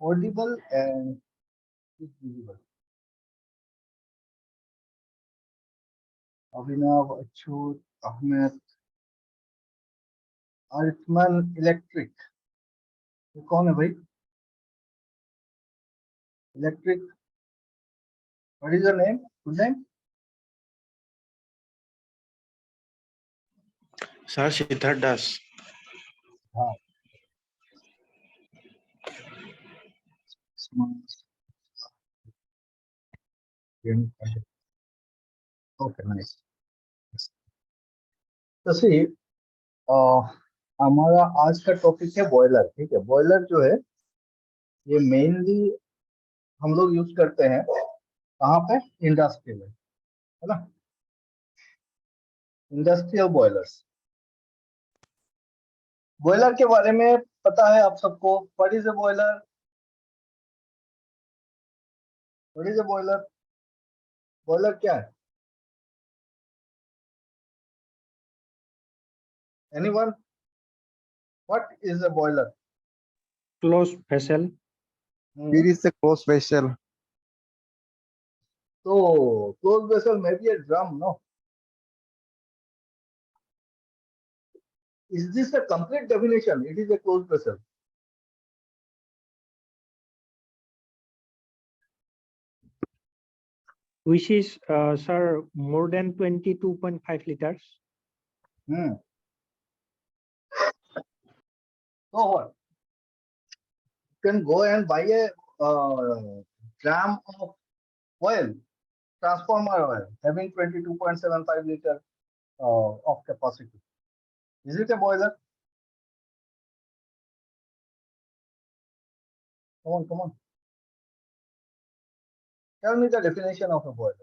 audible and is visible. Abhinav, Achut, Ahmed, Arithman Electric. ये कौन है भाई? Electric. What is your name? Good name? Sir, Siddharth Das. हाँ. Okay, nice. तो सी हमारा आज का टॉपिक है बॉयलर. ठीक है, बॉयलर जो है ये मेनली हम लोग यूज करते हैं कहाँ पे? इंडस्ट्री में, है ना? Industrial boilers. बॉयलर के बारे में पता है आप सबको? What is a boiler? What is a boiler? Boiler क्या है? Anyone? What is a boiler? Closed vessel. It is a closed vessel. So closed vessel may be a drum, no? Is this a complete definition? It is a closed vessel. Which is, sir, more than 22.5 liters. So what? You can go and buy a gram of oil, transformer oil, having 22.75 liter of capacity. Is it a boiler? Come on. Tell me the definition of a boiler.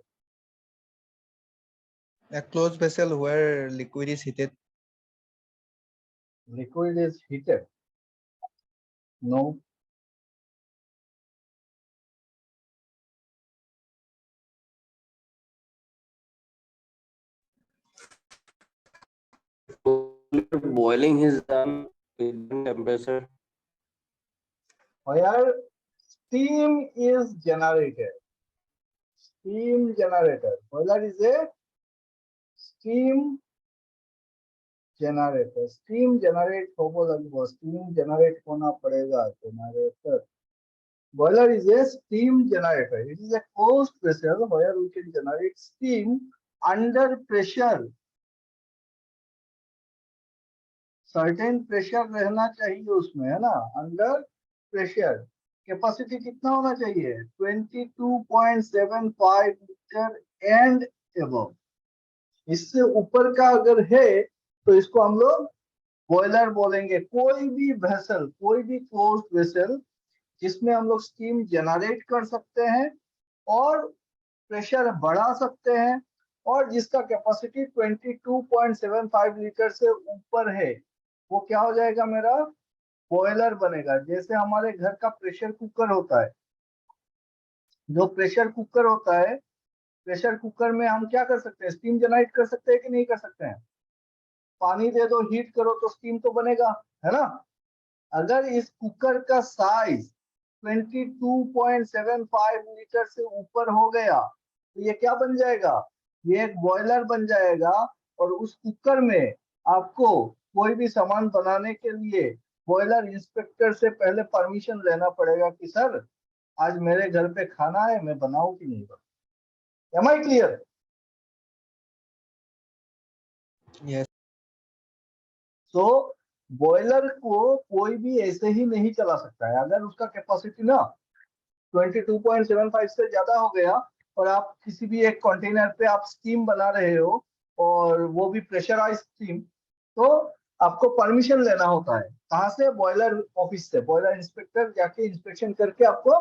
A closed vessel where liquid is heated. Liquid is heated. No. Boiling is done with temperature. Where steam is generated. Steam generator. Boiler is a steam generator. Steam generate steam generate होना पड़ेगा generator. Boiler is a steam generator. It is a closed vessel where we can generate steam under pressure. Certain pressure रहना चाहिए उसमें, है ना? Under pressure. Capacity कितना होना चाहिए? 22.75 लीटर and above. इससे ऊपर का अगर है तो इसको हम लोग बॉयलर बोलेंगे. कोई भी वेसल, कोई भी क्लोज्ड वेसल जिसमें हम लोग स्टीम जनरेट कर सकते हैं और प्रेशर बढ़ा सकते हैं और जिसका कैपेसिटी 22.75 लीटर से ऊपर है, वो क्या हो जाएगा? मेरा बॉयलर बनेगा. जैसे हमारे घर का प्रेशर कुकर होता है. जो प्रेशर कुकर होता है, प्रेशर कुकर में हम क्या कर सकते हैं? स्टीम जनरेट कर सकते हैं कि नहीं कर सकते हैं? पानी दे दो, हीट करो तो स्टीम तो बनेगा, है ना? अगर इस कुकर का साइज 22.75 लीटर से ऊपर हो गया तो ये क्या बन जाएगा? ये एक बॉयलर बन जाएगा. और उस कुकर में आपको कोई भी सामान बनाने के लिए बॉयलर इंस्पेक्टर से पहले परमिशन लेना पड़ेगा कि सर आज मेरे घर पे खाना है, मैं बनाऊं कि नहीं बनाऊं. Am I clear? Yes. तो बॉयलर को कोई भी ऐसे ही नहीं चला सकता है. अगर उसका कैपेसिटी ना 22.75 से ज्यादा हो गया और आप किसी भी एक कंटेनर पे आप स्टीम बना रहे हो और वो भी प्रेशराइज स्टीम, तो आपको परमिशन लेना होता है. कहाँ से? बॉयलर ऑफिस से. बॉयलर इंस्पेक्टर जाके इंस्पेक्शन करके आपको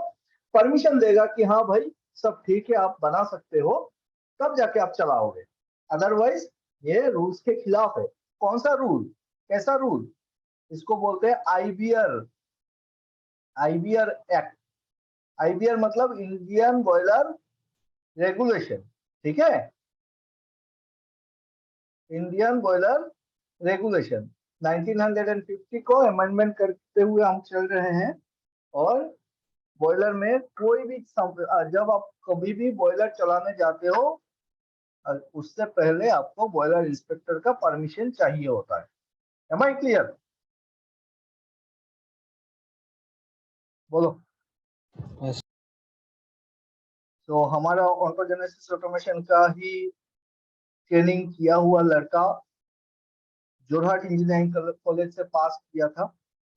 परमिशन देगा कि हाँ भाई सब ठीक है, आप बना सकते हो, तब जाके आप चलाओगे. अदरवाइज ये रूल्स के खिलाफ है. कौन सा रूल? कैसा रूल? इसको बोलते हैं आईबीआर. IBR act. आईबीआर मतलब इंडियन बॉयलर रेगुलेशन. ठीक है, इंडियन बॉयलर रेगुलेशन 1950 को अमेंडमेंट करते हुए हम चल रहे हैं. और बॉयलर में कोई भी जब आप कभी भी बॉयलर चलाने जाते हो, उससे पहले आपको बॉयलर इंस्पेक्टर का परमिशन चाहिए होता है। Am I clear? बोलो। Yes. तो हमारा ऑटोजेनेसिस ऑटोमेशन का ही ट्रेनिंग किया हुआ लड़का जोरहाट इंजीनियरिंग कॉलेज से पास किया था,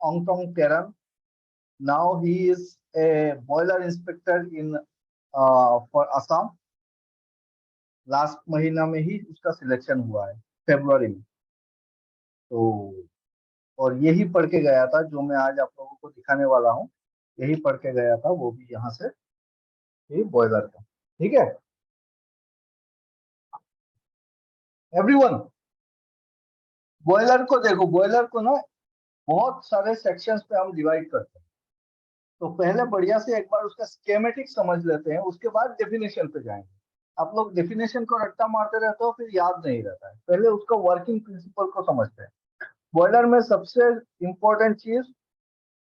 ऑंगटोंग टेरन। Now he is a boiler inspector in for Assam. Last महीना में ही उसका सिलेक्शन हुआ है, फरवरी में। तो और यही पढ़ के गया था जो मैं आज आप लोगों को दिखाने वाला हूँ, यही पढ़ के गया था, वो भी यहाँ से, ये बॉयलर का। ठीक है एवरीवन? बॉयलर को देखो, बॉयलर को ना बहुत सारे सेक्शंस पे हम डिवाइड करते हैं। तो पहले बढ़िया से एक बार उसका स्कीमेटिक समझ लेते हैं, उसके बाद डेफिनेशन पे जाएंगे। आप लोग डेफिनेशन को रट्टा मारते रहते हो, फिर याद नहीं रहता है। पहले उसका वर्किंग प्रिंसिपल को समझते हैं। बॉयलर में सबसे इंपॉर्टेंट चीज,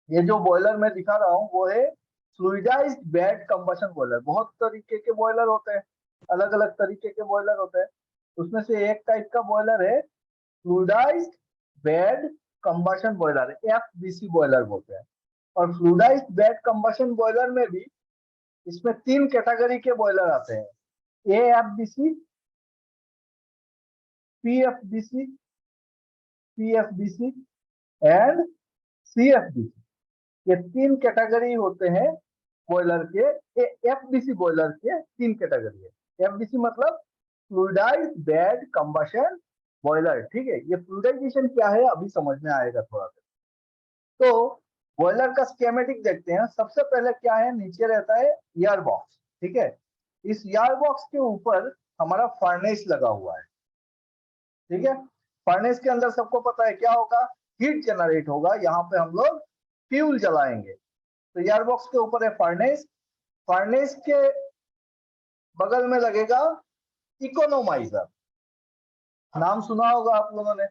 ये जो बॉयलर मैं दिखा रहा हूँ वो है फ्लूइडाइज्ड बेड कंबशन बॉयलर। बहुत तरीके के बॉयलर होते हैं, अलग अलग तरीके के बॉयलर होते हैं। उसमें से एक टाइप का बॉयलर है fluidised bed combustion boiler, FBC boiler बोलते हैं। और फ्लूइडाइज्ड बेड कंबशन बॉयलर में भी इसमें 3 कैटेगरी के बॉयलर आते हैं, एएफबीसी, पीएफबीसी, पीएफबीसी एंड सीएफबीसी। ये 3 कैटेगरी होते हैं बॉयलर के। एफबीसी बॉयलर के 3 कैटेगरी है। एफबीसी मतलब फ्लूइडाइज्ड बेड कंबशन बॉयलर। ठीक है, ये फ्लूइडाइजेशन क्या है अभी समझ में आएगा थोड़ा सा। तो बॉयलर का स्कीमेटिक देखते हैं। सबसे पहले क्या है, नीचे रहता है एयर बॉक्स। ठीक है, इस एयर बॉक्स के ऊपर हमारा फर्नेस लगा हुआ है। ठीक है, फर्नेस के अंदर सबको पता है क्या होगा, हीट जनरेट होगा। यहाँ पे हम लोग फ्यूल जलाएंगे। तो एयर बॉक्स के ऊपर है फर्नेस। फर्नेस के बगल में लगेगा इकोनोमाइजर, नाम सुना होगा आप लोगों ने,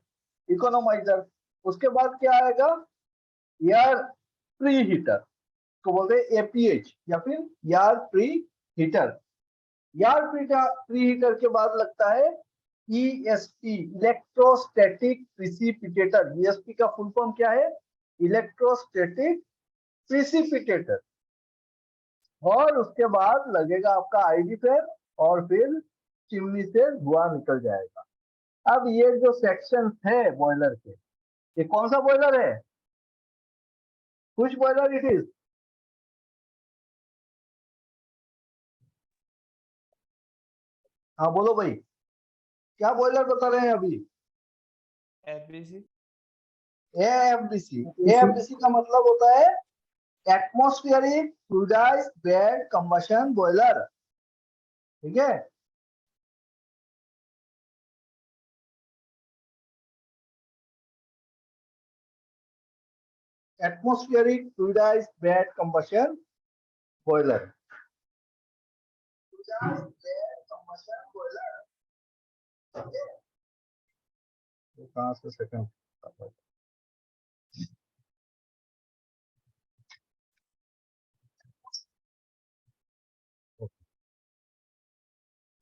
इकोनोमाइजर। उसके बाद क्या आएगा, एयर प्री हीटर को बोलते हैं एपीएच या फिर air pre heater. Air pre heater के बाद लगता है ईएसपी, इलेक्ट्रोस्टैटिक प्रिसिपिटेटर। ईएसपी का फुल फॉर्म क्या है, इलेक्ट्रोस्टैटिक प्रिसिपिटेटर। और उसके बाद लगेगा आपका आईडी फैन, और फिर चिमनी से धुआं निकल जाएगा। अब ये जो सेक्शन है बॉयलर के, ये कौन सा बॉयलर है, कुछ बॉयलर इट इज? हाँ बोलो भाई, क्या बॉयलर बता रहे हैं अभी? एफबीसी। एएफबीसी। एएफबीसी का मतलब होता है atmospheric fluidised bed combustion boiler. ठीक है, atmospheric fluidised bed combustion boiler. कहाँ से सेकंड,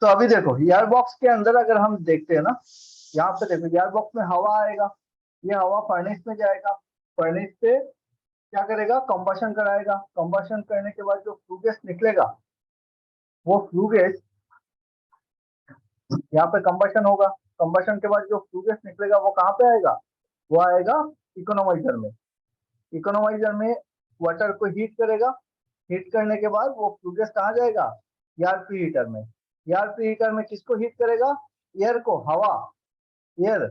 तो अभी देखो एयर बॉक्स के अंदर अगर हम देखते हैं ना, यहाँ पे देखो एयर बॉक्स में हवा आएगा, ये हवा फर्नेस में जाएगा। फर्नेस से क्या करेगा, कंबशन कराएगा। कंबशन करने के बाद जो फ्लू गैस निकलेगा, वो फ्लू गैस यहाँ पे कंबशन होगा। कंबशन के बाद जो फ्लू गैस निकलेगा वो कहाँ पे आएगा, वो आएगा इकोनोमाइजर में। इकोनोमाइजर में वाटर को हीट करेगा। हीट करने के बाद वो फ्लू गैस कहाँ जाएगा, एयर प्री हीटर में। एयर प्री हीटर में किसको हीट करेगा, एयर को, हवा, air.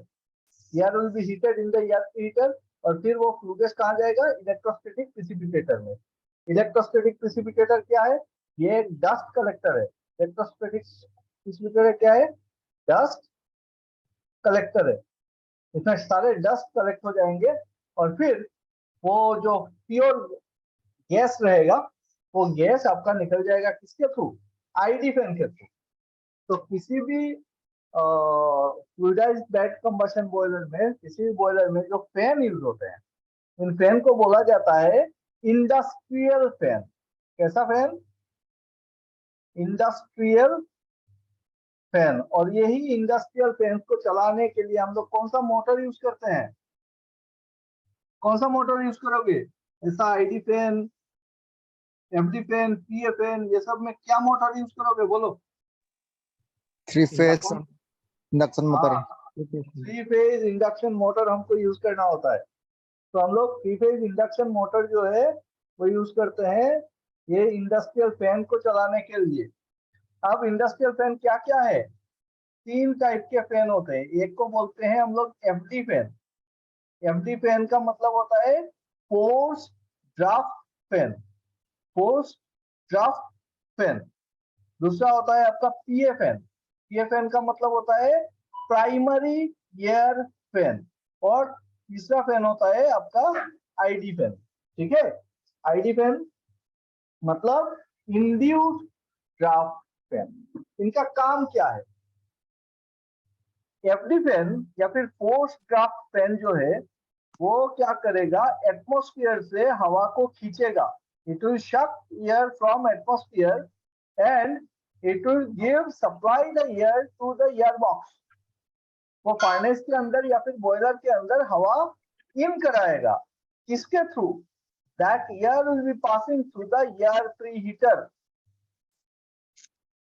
Air will be heated in the air pre heater. और फिर वो फ्लू गैस कहाँ जाएगा, इलेक्ट्रोस्टैटिक प्रिसिपिटेटर में। इलेक्ट्रोस्टैटिक प्रिसिपिटेटर क्या है, ये एक डस्ट कलेक्टर है। इलेक्ट्रोस्टैटिक प्रिसिपिटेटर क्या है, डस्ट कलेक्टर है। इसमें सारे डस्ट कलेक्ट हो जाएंगे, और फिर वो जो प्योर गैस रहेगा, वो गैस आपका निकल जाएगा किसके थ्रू, आईडी फैन के थ्रू। तो किसी भी फ्लूइडाइज्ड बेड कंबशन बॉयलर में, किसी भी बॉयलर में जो फैन यूज होते हैं, इन फैन को बोला जाता है इंडस्ट्रियल फैन। कैसा फैन? Industrial fan. और यही इंडस्ट्रियल फैन को चलाने के लिए हम लोग कौन सा मोटर यूज करते हैं? कौन सा मोटर यूज करोगे? ऐसा आईडी फैन, एफडी फैन, पीए फैन, ये सब में क्या मोटर यूज करोगे बोलो? 3-phase induction motor. हाँ, 3 फेज इंडक्शन मोटर हमको यूज करना होता है। तो हम लोग 3 फेज इंडक्शन मोटर जो है वो यूज करते हैं ये इंडस्ट्रियल फैन को चलाने के लिए। अब इंडस्ट्रियल फैन क्या क्या है? 3 टाइप के फैन होते हैं। एक को बोलते हैं हम लोग एफडी फैन। एफडी फैन का मतलब होता है force draft fan, force draft fan. दूसरा होता है आपका पीए फैन। पीए फैन का मतलब होता है प्राइमरी एयर फैन। और तीसरा फैन होता है आपका आईडी फैन। ठीक है, आईडी फैन मतलब इंड्यूस्ड ड्राफ्ट फैन। इनका काम क्या है? एफडी फैन या फिर फोर्स ड्राफ्ट फैन जो है वो क्या करेगा? एटमॉस्फेयर से हवा को खींचेगा। It will suck air from atmosphere and it will give supply the air to the air box. वो फार्नेस के अंदर या फिर बॉयलर के अंदर हवा इन कराएगा। किसके through? That air will be passing through the air preheater.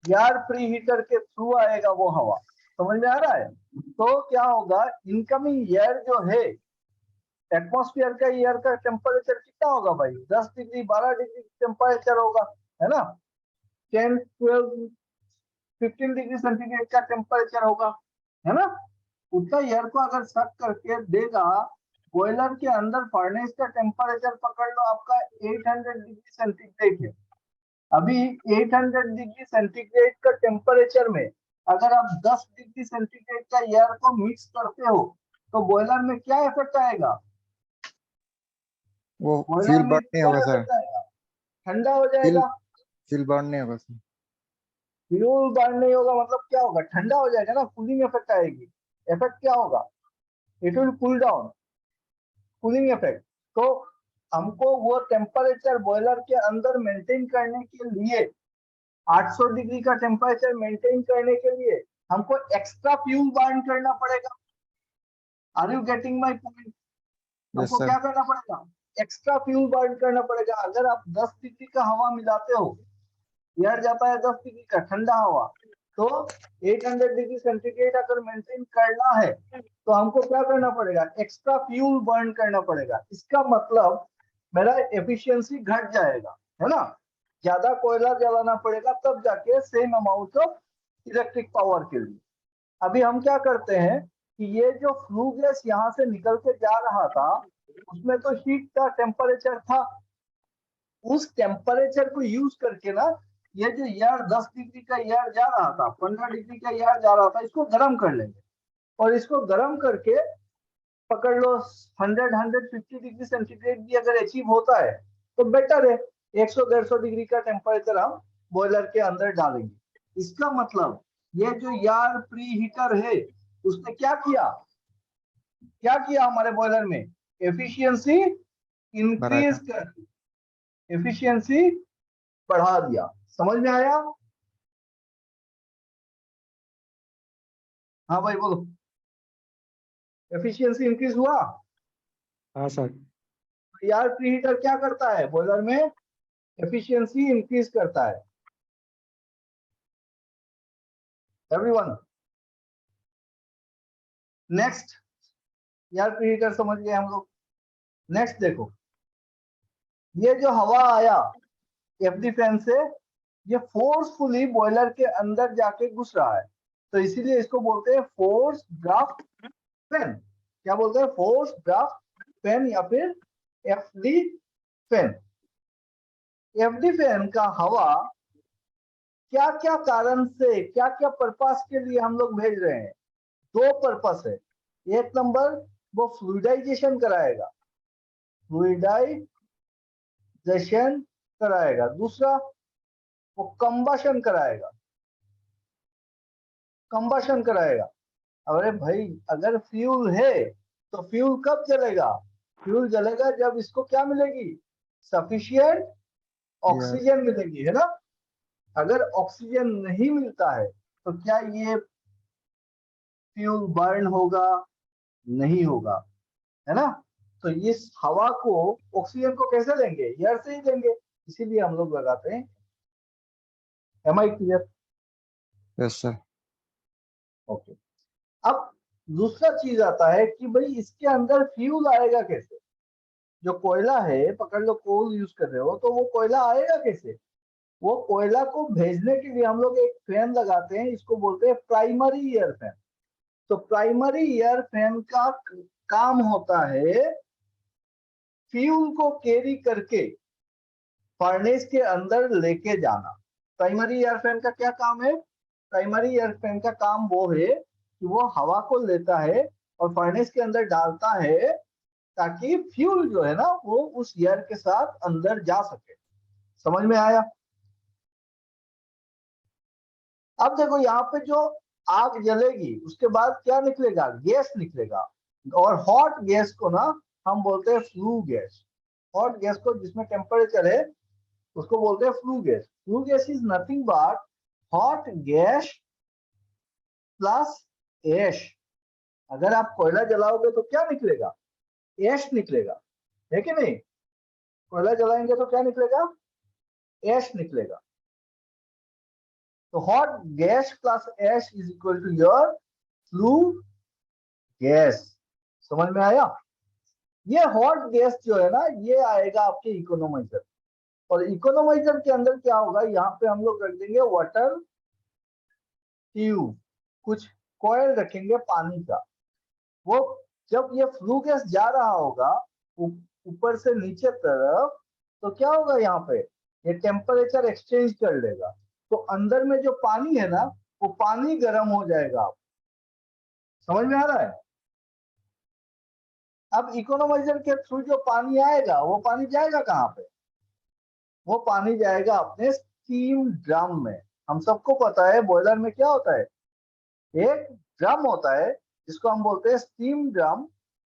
Air preheater के थ्रू आएगा वो हवा। समझ में आ रहा है? तो क्या होगा? इनकमिंग एयर जो है, एटमॉस्फेयर का एयर का टेम्परेचर कितना होगा भाई? 10 डिग्री 12 डिग्री टेम्परेचर होगा, है ना? 10 12 15 डिग्री सेंटीग्रेड का टेम्परेचर होगा, है ना? उतना एयर को अगर सक करके देगा बॉयलर के अंदर, फर्नेस का टेम्परेचर पकड़ लो आपका 800 डिग्री सेंटीग्रेड है। अभी 800 डिग्री सेंटीग्रेड का टेम्परेचर में अगर आप 10 डिग्री सेंटीग्रेड का एयर को मिक्स करते हो तो बॉयलर में क्या इफेक्ट आएगा? वो बॉयलर फ्यूल में बर्न नहीं क्या होगा सर, इफेक्ट आएगा? ठंडा हो जाएगा। फ्यूल बर्न नहीं होगा सर। फ्यूल बर्न नहीं होगा मतलब क्या होगा? ठंडा हो जाएगा ना, कूलिंग इफेक्ट आएगी। इफेक्ट क्या होगा? It will cool down, cooling effect. तो हमको वो टेम्परेचर बॉयलर के अंदर मेंटेन करने के लिए, 800 डिग्री का टेम्परेचर मेंटेन करने के लिए हमको एक्स्ट्रा फ्यूल बर्न करना पड़ेगा। Are you getting my point? हमको sir. क्या करना पड़ेगा? एक्स्ट्रा फ्यूल बर्न करना पड़ेगा। अगर आप 10 डिग्री का हवा मिलाते हो, एयर जाता है 10 डिग्री का ठंडा हवा, तो 800 डिग्री सेंटीग्रेड अगर मेंटेन करना है तो हमको क्या करना पड़ेगा? एक्स्ट्रा फ्यूल बर्न करना पड़ेगा। इसका मतलब मेरा एफिशिएंसी घट जाएगा, है ना? ज्यादा कोयला जलाना पड़ेगा तब जाके same amount of electric power के लिए। अभी हम क्या करते हैं कि ये जो फ्लू गैस यहाँ से निकल के जा रहा था उसमें तो हीट का टेम्परेचर था। उस टेम्परेचर को यूज करके ना ये जो एयर 10 डिग्री का एयर जा रहा था, 15 डिग्री का एयर जा रहा था, इसको गर्म कर लेंगे। और इसको गर्म करके पकड़ लो 100-150 डिग्री सेंटीग्रेड भी अगर अचीव होता है तो बेटर है। 100-150 डिग्री का टेम्परेचर हम बॉयलर के अंदर डालेंगे। इसका मतलब ये जो एयर प्री हीटर है उसने क्या किया? क्या किया हमारे बॉयलर में? एफिशिएंसी इंक्रीज कर दी, एफिशिएंसी बढ़ा दिया। समझ में आया? हाँ भाई बोलो। एफिशिएंसी इंक्रीज हुआ? हाँ सर। एयर प्रीहीटर क्या करता है? बॉयलर में एफिशिएंसी इंक्रीज करता है। एवरीवन, नेक्स्ट, एयर प्रीहीटर समझ गए हम लोग। नेक्स्ट देखो, ये जो हवा आया एफडी फैन से, ये फोर्सफुली बॉयलर के अंदर जाके घुस रहा है, तो इसीलिए इसको बोलते हैं फोर्स ड्राफ्ट फैन। क्या बोलते हैं? फोर्स ड्राफ्ट फैन या फिर एफडी फैन। एफडी फैन का हवा क्या क्या कारण से, क्या क्या पर्पस के लिए हम लोग भेज रहे हैं? 2 पर्पस है। एक नंबर, वो फ्लूइडाइजेशन कराएगा, फ्लूइडाइजेशन कराएगा। दूसरा, वो कंबशन कराएगा, कंबशन कराएगा। अरे भाई अगर फ्यूल है तो फ्यूल कब जलेगा? फ्यूल जलेगा जब इसको क्या मिलेगी? सफिशिएंट ऑक्सीजन मिलेगी, है ना। अगर ऑक्सीजन नहीं मिलता है तो क्या ये फ्यूल बर्न होगा? नहीं होगा, है ना। तो इस हवा को, ऑक्सीजन को कैसे लेंगे? एयर से ही लेंगे, इसीलिए हम लोग लगाते हैं। Am I clear? Yes sir. Okay. अब दूसरा चीज आता है कि भाई इसके अंदर फ्यूल आएगा कैसे? जो कोयला है, पकड़ लो कोल यूज कर रहे हो, तो वो कोयला आएगा कैसे? वो कोयला को भेजने के लिए हम लोग एक फैन लगाते हैं, इसको बोलते हैं प्राइमरी एयर फैन। तो प्राइमरी एयर फैन का काम होता है फ्यूल को कैरी करके फर्नेस के अंदर लेके जाना। प्राइमरी एयर फैन का क्या काम है? प्राइमरी एयर फैन का काम वो है कि वो हवा को लेता है और फर्नेस के अंदर डालता है, ताकि फ्यूल जो है ना वो उस एयर के साथ अंदर जा सके। समझ में आया? अब देखो यहाँ पे जो आग जलेगी उसके बाद क्या निकलेगा? गैस निकलेगा। और हॉट गैस को ना हम बोलते हैं फ्लू गैस। हॉट गैस को, जिसमें टेम्परेचर है, उसको बोलते हैं flue gas. Flue gas is nothing but hot gas plus ash. अगर आप कोयला जलाओगे तो क्या निकलेगा? एश निकलेगा, है कि नहीं? कोयला जलाएंगे तो क्या निकलेगा? एश निकलेगा। तो hot gas plus ash is equal to your flue gas. समझ में आया? ये हॉट गैस जो है ना, ये आएगा आपके इकोनोमाइजर। और इकोनोमाइजर के अंदर क्या होगा? यहाँ पे हम लोग रख देंगे वाटर ट्यूब, कुछ कॉइल रखेंगे पानी का। वो जब ये फ्लू गैस जा रहा होगा ऊपर से नीचे तरफ, तो क्या होगा? यहाँ पे ये टेम्परेचर एक्सचेंज कर लेगा, तो अंदर में जो पानी है ना, वो पानी गर्म हो जाएगा। समझ में आ रहा है? अब इकोनोमाइजर के थ्रू जो पानी आएगा, वो पानी जाएगा कहाँ पे? वो पानी जाएगा अपने स्टीम ड्रम में। हम सबको पता है बॉयलर में क्या होता है, एक ड्रम होता है जिसको हम बोलते हैं स्टीम ड्रम,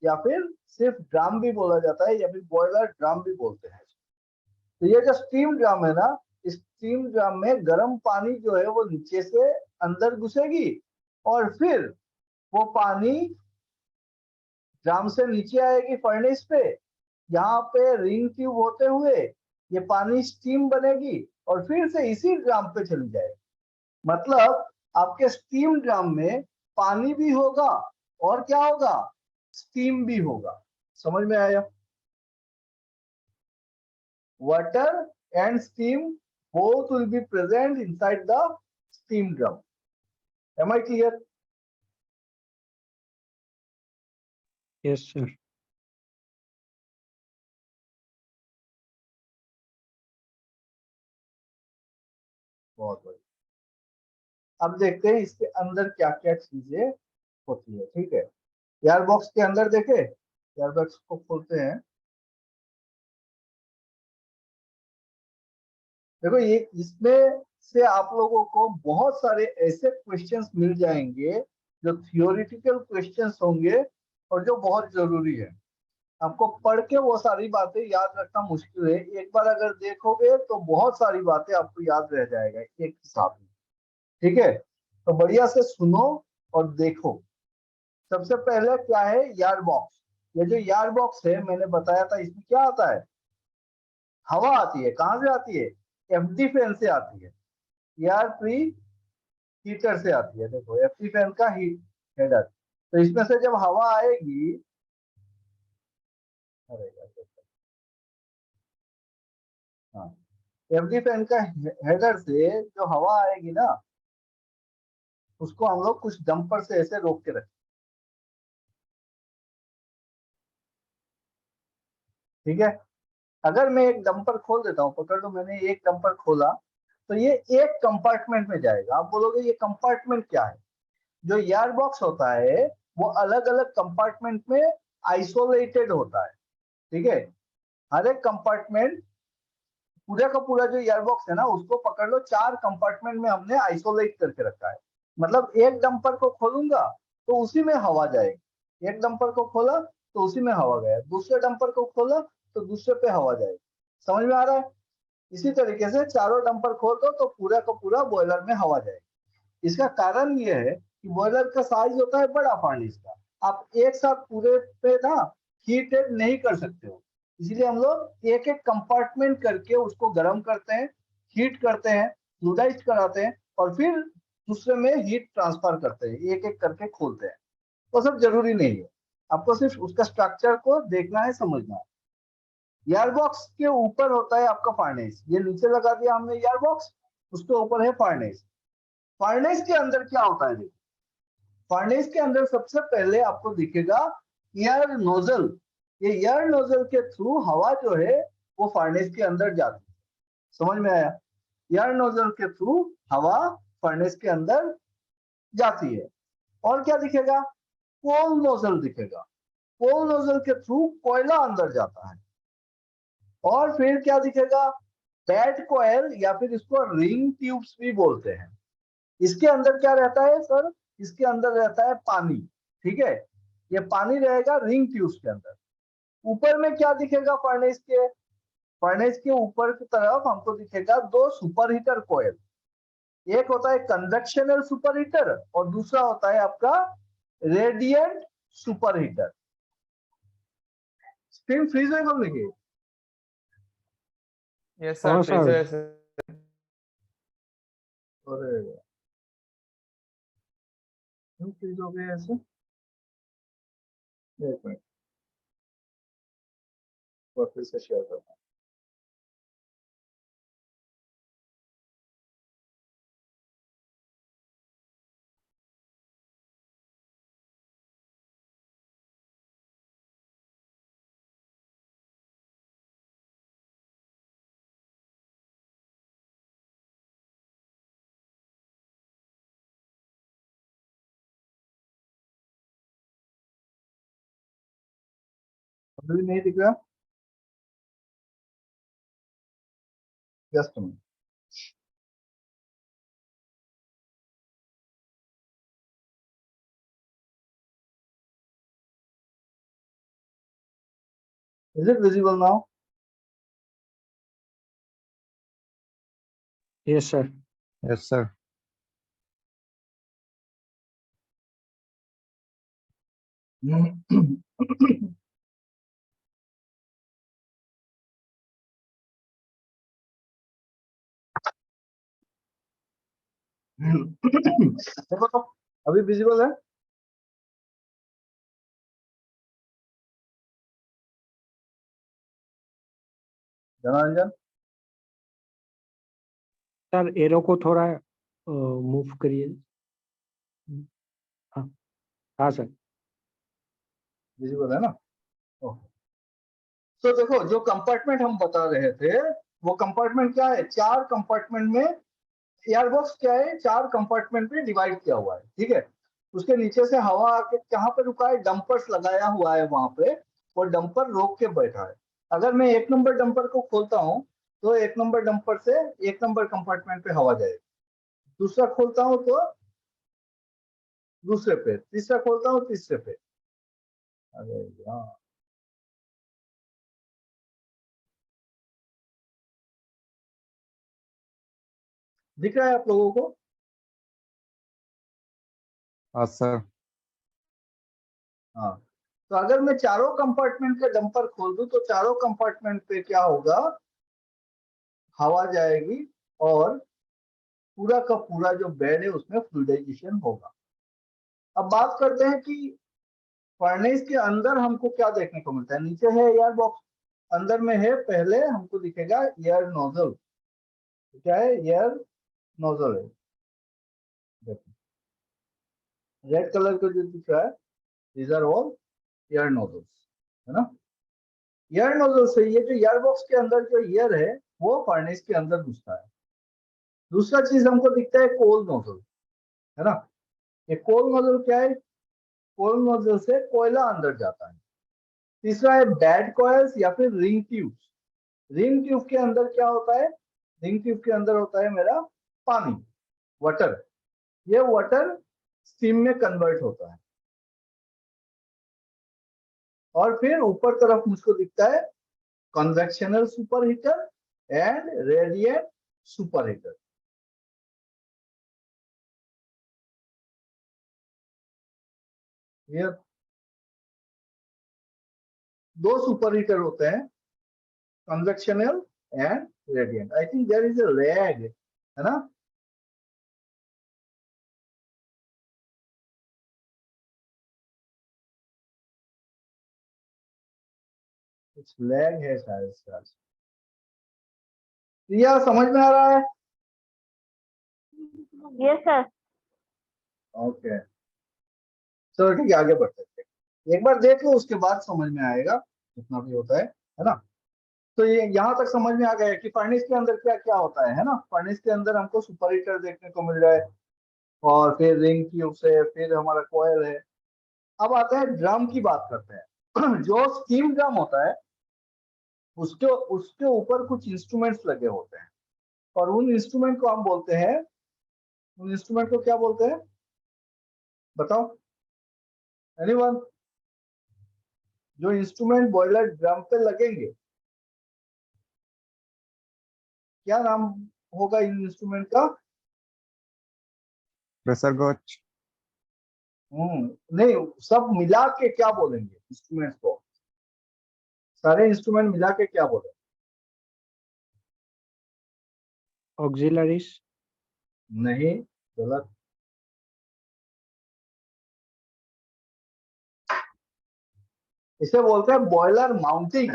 या फिर सिर्फ ड्रम भी बोला जाता है, या फिर बॉयलर ड्रम भी बोलते हैं। तो ये जो स्टीम ड्रम है ना, इस स्टीम ड्रम में गर्म पानी जो है वो नीचे से अंदर घुसेगी, और फिर वो पानी ड्रम से नीचे आएगी फर्नेस पे। यहाँ पे रिंग ट्यूब होते हुए ये पानी स्टीम बनेगी और फिर से इसी ड्रम पे चली जाएगी। मतलब आपके स्टीम ड्रम में पानी भी होगा और क्या होगा? स्टीम भी होगा। समझ में आया? Water and steam both will be present inside the steam drum. Am I clear? Yes, sir. बहुत बढ़िया। अब देखते हैं इसके अंदर क्या क्या चीजें होती है। ठीक है, एयर बॉक्स के अंदर देखे, एयर बॉक्स को खोलते हैं। देखो ये, इसमें से आप लोगों को बहुत सारे ऐसे क्वेश्चंस मिल जाएंगे जो थियोरिटिकल क्वेश्चंस होंगे और जो बहुत जरूरी है। आपको पढ़ के वो सारी बातें याद रखना मुश्किल है, एक बार अगर देखोगे तो बहुत सारी बातें आपको याद रह जाएगा एक साथ में। ठीक है, तो बढ़िया से सुनो और देखो। सबसे पहले क्या है? Air box. ये जो एयर बॉक्स है, मैंने बताया था इसमें क्या आता है? हवा आती है। कहां से आती है? एफडी फैन से आती है, एयर प्री हीटर से आती है। देखो एफडी फैन का हीट हेडर, तो इसमें से जब हवा आएगी, अरे हाँ, एफडी फैन का हेडर से जो हवा आएगी ना, उसको हम लोग कुछ डंपर से ऐसे रोक के रखें। ठीक है, अगर मैं एक डंपर खोल देता हूँ, पकड़ लो मैंने एक डंपर खोला, तो ये एक कंपार्टमेंट में जाएगा। आप बोलोगे ये कंपार्टमेंट क्या है? जो एयर बॉक्स होता है वो अलग अलग कंपार्टमेंट में आइसोलेटेड होता है। ठीक है, हर एक कंपार्टमेंट, पूरा का पूरा जो एयर बॉक्स है ना, उसको पकड़ लो 4 कंपार्टमेंट में हमने आइसोलेट करके रखा है। मतलब एक डंपर को खोलूंगा तो उसी में हवा जाएगी, एक डंपर को खोला तो उसी में हवा गया, दूसरे डंपर को खोला तो दूसरे पे हवा जाएगी। समझ में आ रहा है? इसी तरीके से चारों डंपर खोल दो तो पूरा का पूरा बॉयलर में हवा जाएगी। इसका कारण ये है कि बॉयलर का साइज होता है बड़ा फर्नेस का, आप एक साथ पूरे पे ना हीट नहीं कर सकते हो, इसलिए हम लोग एक एक कंपार्टमेंट करके उसको गर्म करते हैं, हीट करते हैं, फ्लूइडाइज कराते हैं और फिर दूसरे में हीट ट्रांसफर करते हैं, एक एक करके खोलते हैं। वो सब जरूरी नहीं है, आपको सिर्फ उसका स्ट्रक्चर को देखना है, समझना है। एयरबॉक्स के ऊपर होता है आपका फर्नेस, ये नीचे लगा दिया हमने एयरबॉक्स, उसके ऊपर है फर्नेस। फर्नेस के अंदर क्या होता है, देखो फर्नेस के अंदर सबसे पहले आपको दिखेगा एयर नोजल। ये एयर नोजल के थ्रू हवा जो है वो फर्नेस के अंदर जाती है, समझ में आया? एयर नोजल के थ्रू हवा फर्नेस के अंदर जाती है। और क्या दिखेगा, कोल नोजल दिखेगा, कोल नोजल के थ्रू कोयला अंदर जाता है। और फिर क्या दिखेगा, बैट कोयल या फिर इसको रिंग ट्यूब्स भी बोलते हैं। इसके अंदर क्या रहता है सर, इसके अंदर रहता है पानी, ठीक है, ये पानी रहेगा रिंग ट्यूब्स के अंदर। ऊपर में क्या दिखेगा, फर्नेस के ऊपर की तरफ हमको दिखेगा दो सुपर हीटर कोयल, एक होता है कन्वेक्शनल सुपर हीटर और दूसरा होता है आपका radiant super heater. Screen freeze होगा देखिए, Yes, हाँ, sir. Freezer sir. है, sir. अरे क्यों फ्रीज हो गया ऐसे, एक मिनट और फिर से शेयर करता हूँ। अभी भी नहीं दिख रहा, just minute. Is it visible now? Yes, sir. Yes, sir. देखो तो अभी विजिबल है, धनांजन? सर एरो को थोड़ा मूव करिए। हाँ, हाँ सर। विजिबल है ना? ओके। तो देखो जो कंपार्टमेंट हम बता रहे थे वो कंपार्टमेंट क्या है, चार कंपार्टमेंट में एयरबॉक्स क्या है, चार कंपार्टमेंट में डिवाइड किया हुआ है, ठीक है। उसके नीचे से हवा आके कहाँ पे रुका है, डंपर्स लगाया हुआ है वहां पे, वो डंपर रोक के बैठा है। अगर मैं एक नंबर डंपर को खोलता हूँ तो एक नंबर डंपर से एक नंबर कंपार्टमेंट पे हवा जाएगी, दूसरा खोलता हूँ तो दूसरे पे, तीसरा खोलता हूँ तीसरे पे। अरे यार, दिख रहा है आप लोगों को? हाँ सर। हाँ, तो अगर मैं चारों कंपार्टमेंट का डंपर खोल दूं तो चारों कंपार्टमेंट पे क्या होगा, हवा जाएगी और पूरा का पूरा जो बेड है उसमें फ्लूइडाइजेशन होगा। अब बात करते हैं कि फर्नेस के अंदर हमको क्या देखने को मिलता है। नीचे है एयर बॉक्स, अंदर में है पहले हमको दिखेगा एयर नोजल। क्या है, एयर नोजल है, देखो रेड कलर का जो दिख रहा है, these are all air nozzles, है ना। एयर नोजल से ये जो एयर बॉक्स के अंदर जो एयर है वो फर्नेस के अंदर घुसता है। दूसरा चीज हमको दिखता है कोल नोजल, है ना। ये कोल नोजल क्या है, कोल नोजल से कोयला अंदर जाता है। तीसरा है बैड कॉयल्स या फिर रिंग ट्यूब्स। रिंग ट्यूब के अंदर क्या होता है, रिंग ट्यूब के अंदर होता है मेरा पानी, वाटर। ये वाटर स्टीम में कन्वर्ट होता है। और फिर ऊपर तरफ मुझको दिखता है convectional super heater and radiant superheater. ये दो सुपरहीटर होते हैं, convectional and radiant. I think there is a lag, है ना? कुछ लैग है शायद इसका. प्रिया समझ में आ रहा है? Yes sir. ओके, चलो ठीक है, आगे बढ़ते हैं. एक बार देख लो, उसके बाद समझ में आएगा जितना भी होता है ना? तो ये यहाँ तक समझ में आ गया कि फर्नेस के अंदर क्या क्या होता है ना? फर्नेस के अंदर हमको सुपर हीटर देखने को मिल रहा है, और फिर रिंग ट्यूब से, फिर हमारा कॉयल है. अब आते हैं ड्रम की बात करते हैं. जो स्टीम ड्रम होता है, उसके उसके ऊपर कुछ इंस्ट्रूमेंट्स लगे होते हैं, और उन इंस्ट्रूमेंट को हम बोलते हैं, उन इंस्ट्रूमेंट को क्या बोलते हैं? बताओ, एनीवन? जो इंस्ट्रूमेंट बॉयलर ड्रम पे लगेंगे, क्या नाम होगा इन इंस्ट्रूमेंट का? प्रेशर गॉज, नहीं, सब मिला के क्या बोलेंगे इंस्ट्रूमेंट्स को? सारे इंस्ट्रूमेंट मिला के क्या बोलेंगे? auxiliaries, नहीं, गलत. इसे बोलते हैं बॉयलर माउंटिंग.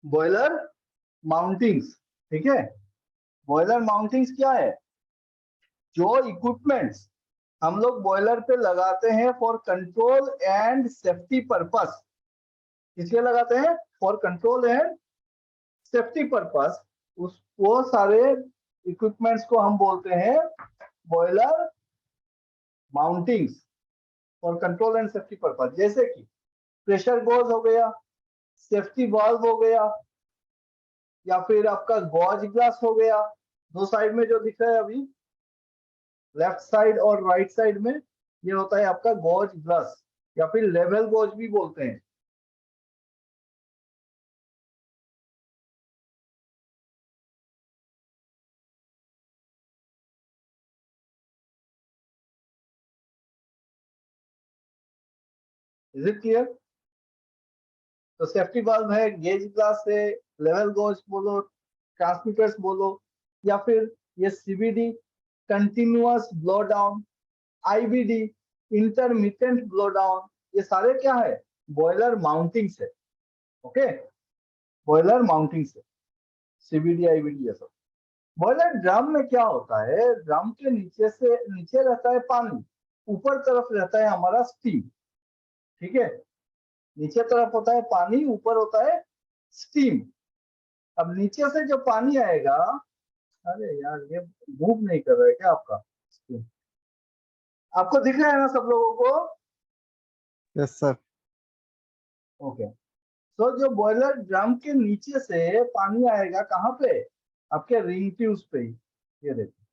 बॉयलर माउंटिंग्स, ठीक है? बॉयलर माउंटिंग्स क्या है? जो इक्विपमेंट्स हम लोग बॉयलर पे लगाते हैं for control and safety purpose. किसके लगाते हैं? For control and safety purpose. उस वो सारे इक्विपमेंट्स को हम बोलते हैं boiler mountings for control and safety purpose. जैसे कि प्रेशर गॉज हो गया, सेफ्टी वाल्व हो गया, या फिर आपका गॉज ग्लास हो गया. दो साइड में जो दिख रहा है अभी, लेफ्ट साइड और राइट साइड में, ये होता है आपका गॉज ग्लास, या फिर लेवल गॉज भी बोलते हैं. Is it clear? तो सेफ्टी वाल्व है, गेज ग्लास है, लेवल गॉज बोलो, ट्रांसमीटर्स बोलो, या फिर ये CBD, continuous blow down, IBD, intermittent blow down, ये सारे क्या है? बॉयलर माउंटिंग्स है. ओके, बॉयलर माउंटिंग्स है, सीबीडी, आईबीडी, ये सब. बॉयलर ड्रम में क्या होता है? ड्रम के नीचे से, नीचे रहता है पानी, ऊपर तरफ रहता है हमारा स्टीम. ठीक है, नीचे तरफ होता है पानी, ऊपर होता है स्टीम. अब नीचे से जो पानी आएगा, अरे यार ये मूव नहीं कर रहा है क्या आपका स्टीम? आपको दिख रहा है ना सब लोगों को? Yes sir. ओके. तो जो बॉयलर ड्रम के नीचे से पानी आएगा कहाँ पे? आपके रिंग ट्यूब्स पे ही, ये देखिए.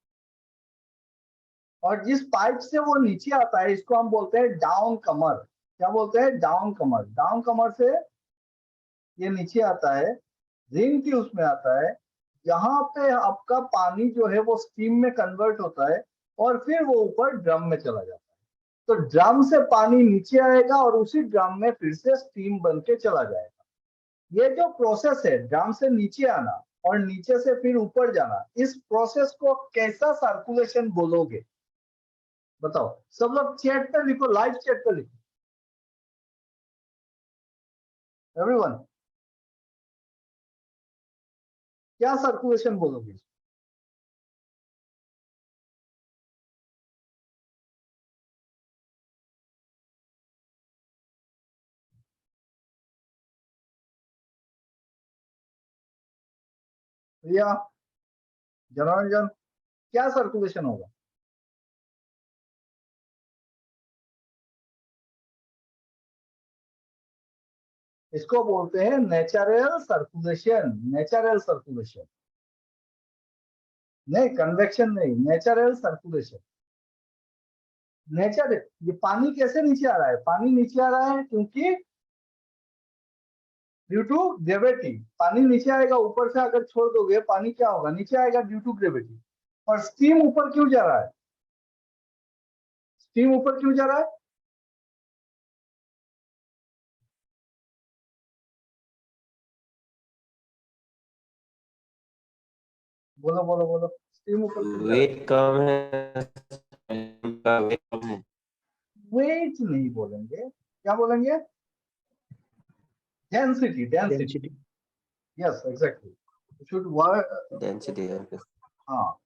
और जिस पाइप से वो नीचे आता है, इसको हम बोलते हैं डाउन कमर. क्या बोलते हैं? डाउन कमर. डाउन कमर से ये नीचे आता है, रिंग ट्यूब्स में आता है, यहाँ पे आपका पानी जो है वो स्टीम में कन्वर्ट होता है, और फिर वो ऊपर ड्रम में चला जाता है. तो ड्रम से पानी नीचे आएगा, और उसी ड्रम में फिर से स्टीम बन के चला जाएगा. ये जो प्रोसेस है, ड्रम से नीचे आना और नीचे से फिर ऊपर जाना, इस प्रोसेस को कैसा सर्कुलेशन बोलोगे? बताओ सब लोग, चैट पे लिखो, लाइव चैट पे लिखो, एवरीवन. क्या सर्कुलेशन बोलोगे? भैया, जनरंजन, क्या सर्कुलेशन होगा? इसको बोलते हैं नेचुरल सर्कुलेशन. नेचुरल सर्कुलेशन नहीं, कन्वेक्शन नहीं, नेचुरल सर्कुलेशन. नेचर, ये पानी कैसे नीचे आ रहा है? पानी नीचे आ रहा है क्योंकि ड्यू टू ग्रेविटी। पानी नीचे आएगा, ऊपर से अगर छोड़ दोगे पानी क्या होगा, नीचे आएगा ड्यू टू ग्रेविटी। और स्टीम ऊपर क्यों जा रहा है, स्टीम ऊपर क्यों जा रहा है? बोलो बोलो बोलो, स्टीम ऊपर क्यों जा रहा है? वेट कम है, का वेट कम है। वेट नहीं बोलेंगे, क्या बोलेंगे? Density, density. density. Yes exactly, should word. Density है। हाँ,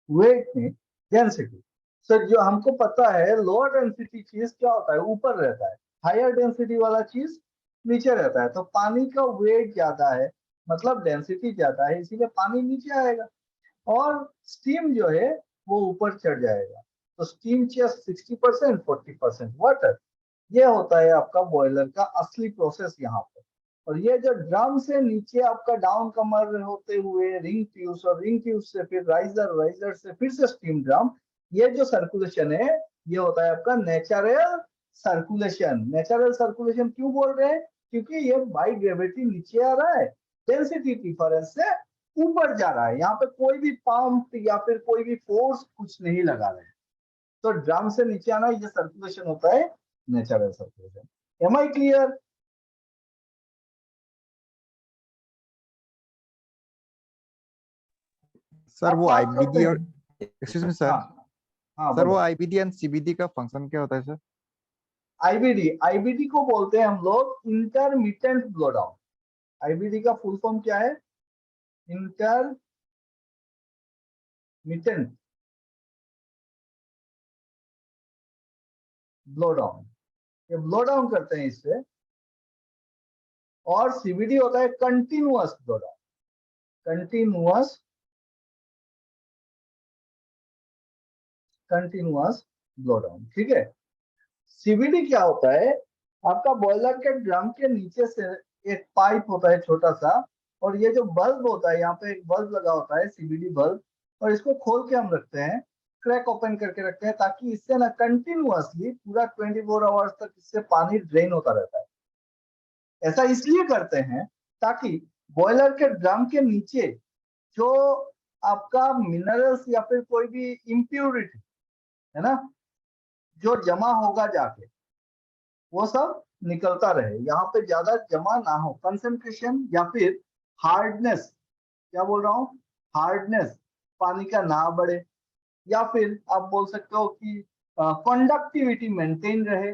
वेट नहीं, डेंसिटी। सर जो हमको पता है लोअर डेंसिटी चीज क्या होता है, ऊपर रहता है, हायर डेंसिटी वाला चीज नीचे रहता है। तो पानी का वेट ज्यादा है मतलब डेंसिटी ज्यादा है, इसीलिए पानी नीचे आएगा और स्टीम जो है वो ऊपर चढ़ जाएगा। तो स्टीम जस्ट 60%, 40% वाटर। ये होता है आपका बॉयलर का असली प्रोसेस यहाँ पर। और ये जो ड्रम से नीचे आपका डाउन कमर होते हुए रिंग ट्यूब, और रिंग ट्यूब से फिर राइजर, राइजर से फिर से स्टीम ड्रम, ये जो सर्कुलेशन है ये होता है आपका नेचुरल सर्कुलेशन। नेचुरल सर्कुलेशन क्यों बोल रहे हैं, क्योंकि ये बाई ग्रेविटी नीचे आ रहा है, डेंसिटी डिफरेंस से ऊपर जा रहा है। यहाँ पे कोई भी पंप या फिर कोई भी फोर्स कुछ नहीं लगा रहे हैं। तो ड्रम से नीचे आना ये सर्कुलेशन होता है natural circulation. Am I clear? Sir अब वो बात करते आईबीडी और हैं। एक्सक्यूज मी सर, हाँ हाँ सर वो बोलो। आईबीडी एंड सीबीडी का फंक्शन क्या होता है सर? आईबीडी, आईबीडी को बोलते हैं हम लोग इंटरमिटेंट ब्लो डाउन। आईबीडी का फुल फॉर्म क्या है? Intermittent blow down. ये ब्लो डाउन करते हैं इससे। और सीबीडी होता है continuous blow down, continuous, continuous blow down. ठीक है। सीबीडी क्या होता है, आपका बॉयलर के ड्रम के नीचे से एक पाइप होता है छोटा सा, और ये जो बल्ब होता है यहाँ पे एक बल्ब लगा होता है सीबीडी बल्ब, और इसको खोल के हम रखते हैं, क्रैक ओपन करके रखते हैं, ताकि इससे ना कंटिन्यूअसली पूरा 24 आवर्स तक इससे पानी ड्रेन होता रहता है। ऐसा इसलिए करते हैं ताकि बॉयलर के ड्रम के नीचे जो आपका मिनरल्स या फिर कोई भी इम्प्योरिटी है ना, जो जमा होगा जाके, वो सब निकलता रहे, यहाँ पे ज्यादा जमा ना हो, कंसंट्रेशन या फिर हार्डनेस, क्या बोल रहा हूँ, हार्डनेस पानी का ना बढ़े, या फिर आप बोल सकते हो कि कंडक्टिविटी मेंटेन रहे,